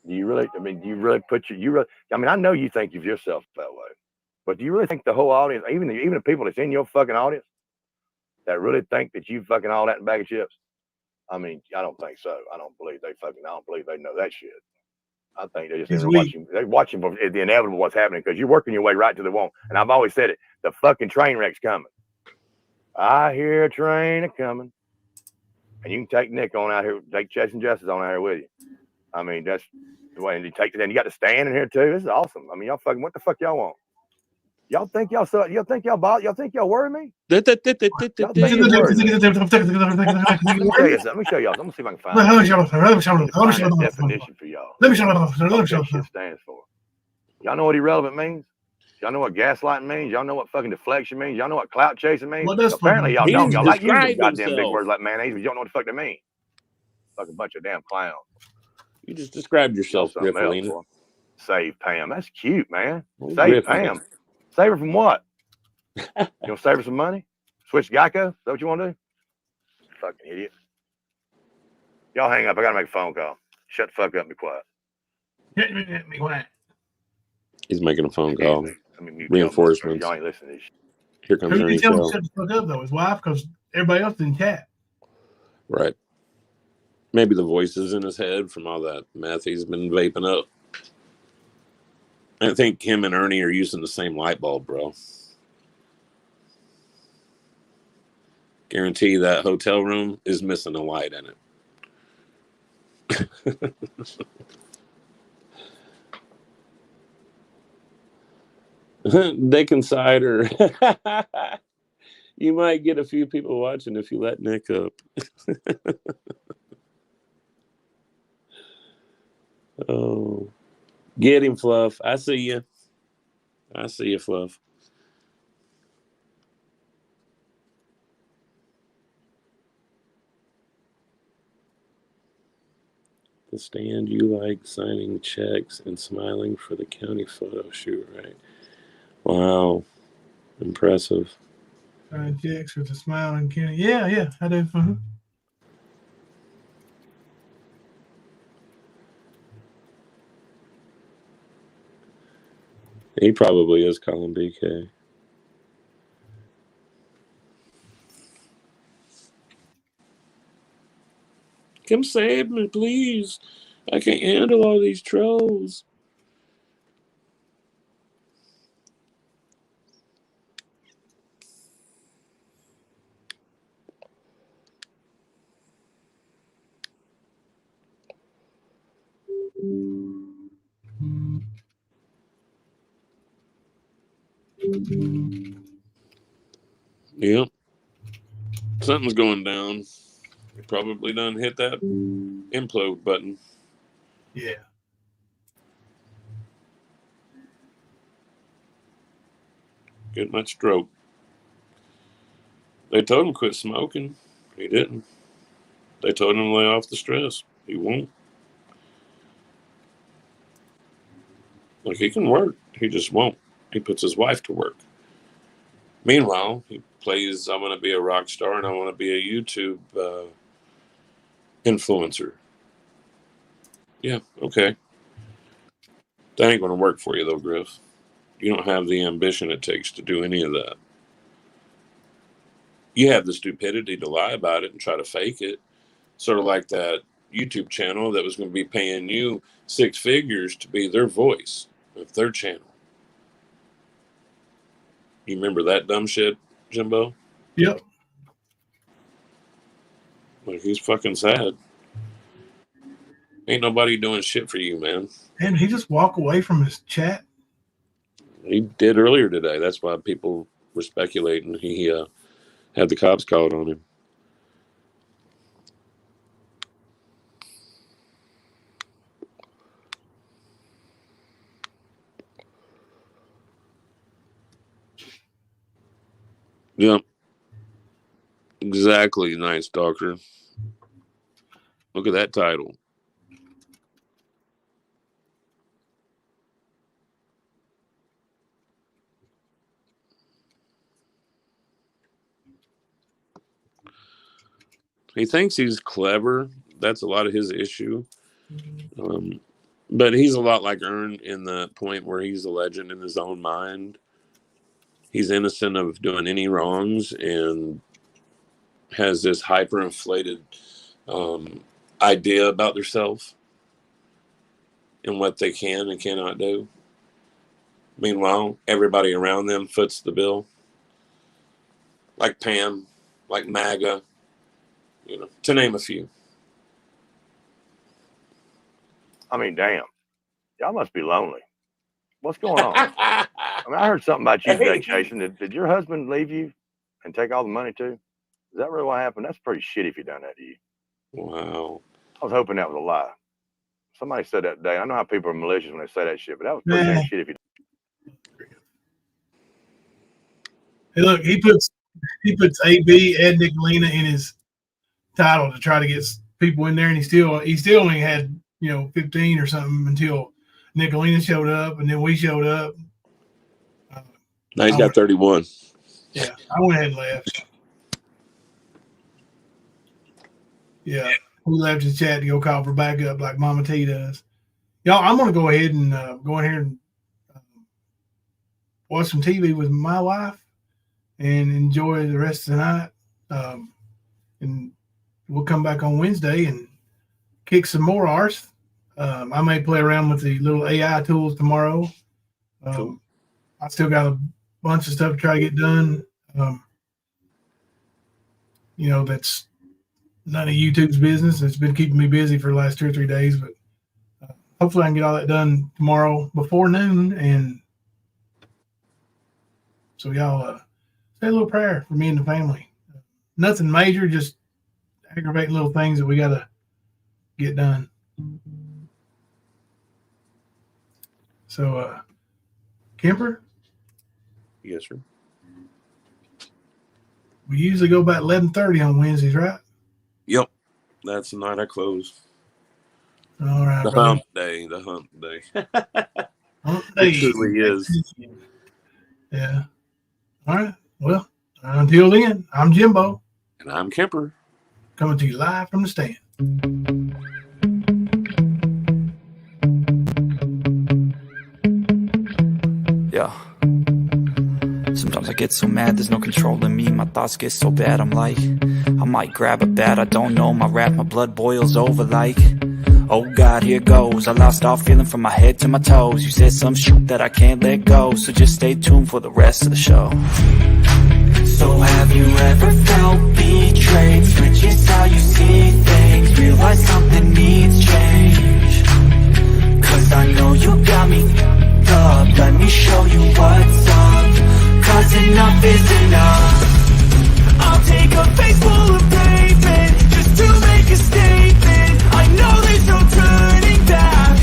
Do you really? I mean, do you really put you really? I mean, I know you think of yourself that way, but do you really think the whole audience, even the people that's in your fucking audience, that really think that you fucking all that in a bag of chips? I mean, I don't think so. I don't believe they know that shit. I think they just they're watching for the inevitable what's happening because you're working your way right to the wall. And I've always said it, the fucking train wreck's coming. I hear a train a coming. And you can take Nick on out here, take Chasing Justice on out here with you. I mean, that's the way. And you take it, and you got to stand in here too. This is awesome. I mean, y'all fucking, what the fuck y'all want? Y'all think y'all think y'all worry me? Y'all think you worry me? Let me show you something. Let me show y'all. I'm gonna see if I can find that definition for y'all. What that shit stands for. Y'all know what irrelevant means? Y'all know what gaslighting means? Y'all know what fucking deflection means? Y'all know what clout chasing means? Apparently y'all don't. Y'all like using goddamn big words like mayonnaise, but you don't know what the fuck they mean. Fucking bunch of damn clowns. You just described yourself, Griffalina. Save Pam. That's cute, man. Save Pam. Save her from what? You want to save her some money? Switch Geico? Is that what you want to do? Fucking idiot. Y'all hang up. I got to make a phone call. Shut the fuck up and be quiet. Be quiet. He's making a phone call. Reinforcements. Y'all ain't listening to this shit. Here comes Who Ernie did he tell him Show. to shut the fuck up, though? His wife? Because everybody else didn't chat. Right. Maybe the voices in his head from all that meth he's been vaping up. I think him and Ernie are using the same light bulb, bro. Guarantee that hotel room is missing a light in it. They can side her. You might get a few people watching if you let Nick up. Oh, get him, Fluff. I see you. I see you, Fluff. The stand you like, signing checks and smiling for the county photo shoot, right? Wow. Impressive. Chicks with a smiling Kenny. Yeah, I do. Uh-huh. He probably is calling BK. Come save me, please. I can't handle all these trolls. Yep. Something's going down. You probably done hit that implode button. Yeah. Get my stroke. They told him quit smoking. He didn't. They told him to lay off the stress. He won't. Like, he can work. He just won't. He puts his wife to work. Meanwhile, he plays, I want to be a rock star and I want to be a YouTube influencer. Yeah, okay. That ain't going to work for you, though, Griff. You don't have the ambition it takes to do any of that. You have the stupidity to lie about it and try to fake it. Sort of like that YouTube channel that was going to be paying you 6 figures to be their voice of their channel. You remember that dumb shit, Jimbo? Yep. Like, he's fucking sad. Ain't nobody doing shit for you, man. And he just walk away from his chat. He did earlier today. That's why people were speculating he had the cops called on him. Yep. Exactly, Nice Doctor. Look at that title. He thinks he's clever. That's a lot of his issue. But he's a lot like Ern in the point where he's a legend in his own mind. He's innocent of doing any wrongs and has this hyperinflated idea about themselves and what they can and cannot do. Meanwhile, everybody around them foots the bill. Like Pam, like MAGA, to name a few. I mean, damn. Y'all must be lonely. What's going on? I mean, I heard something about you today, Jason. Did your husband leave you and take all the money too? Is that really what happened? That's pretty shitty if he done that to you. Wow. I was hoping that was a lie. Somebody said that today. I know how people are malicious when they say that shit, but that was pretty damn shitty if he. Hey, look, he puts AB Ed Nicolina in his title to try to get people in there, and he still only had 15 or something until Nicolina showed up, and then we showed up. Now he's got 31. Yeah, I went ahead and left. Yeah, we left his chat to go call for backup like Mama T does. Y'all, I'm gonna go ahead and go in here and watch some TV with my wife and enjoy the rest of the night. And we'll come back on Wednesday and kick some more arse. I may play around with the little AI tools tomorrow. Cool. I still got a bunch of stuff to try to get done. That's none of YouTube's business. It's been keeping me busy for the last 2 or 3 days, but hopefully I can get all that done tomorrow before noon. And so y'all say a little prayer for me and the family. Nothing major, just aggravating little things that we got to get done. So, Kemper? Yes, sir. We usually go about 11:30 on Wednesdays, right? Yep. That's the night I close. All right, The brother. hump day. The hump day. Hump It day. truly is. Yeah. All right. Well, until then, I'm Jimbo. And I'm Kemper. Coming to you live from the stand. Yeah. Sometimes I get so mad, there's no controlling me. My thoughts get so bad, I'm like, I might grab a bat, I don't know. My rap, my blood boils over like, oh God, here goes. I lost all feeling from my head to my toes. You said some shit that I can't let go, so just stay tuned for the rest of the show. So have you ever felt betrayed? Switches how you see things, realize something needs change. Cause I know you got me up, let me show you what's up. Cause enough is enough. I'll take a face full of pavement just to make a statement. I know there's no turning back.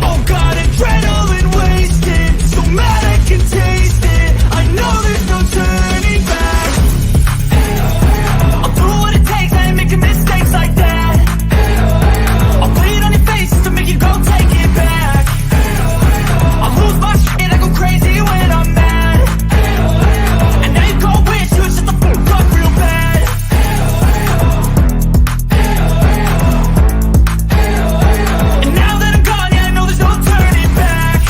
Oh God, adrenaline wasted, so mad I can taste it. I know there's no turning back. I'll do what it takes, I ain't making mistakes like that. I'll put it on your face just to make you go take it back. I lose my shit, I go crazy when I'm mad. And now you go wish you shut the fuck up real bad. And now that I'm gone, yeah, I know there's no turning back.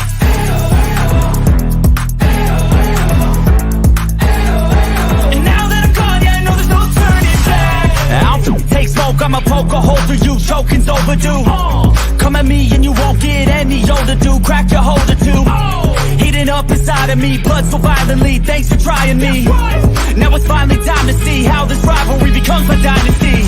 And now that I'm gone, yeah, I know there's no turning back. I'll take smoke, I'ma poke a hole through you, choking's overdue. Come at me and you won't get any older, dude. Crack your holder too. Heating up inside of me, blood so violently. Thanks for trying me. Now it's finally time to see how this rivalry becomes a dynasty.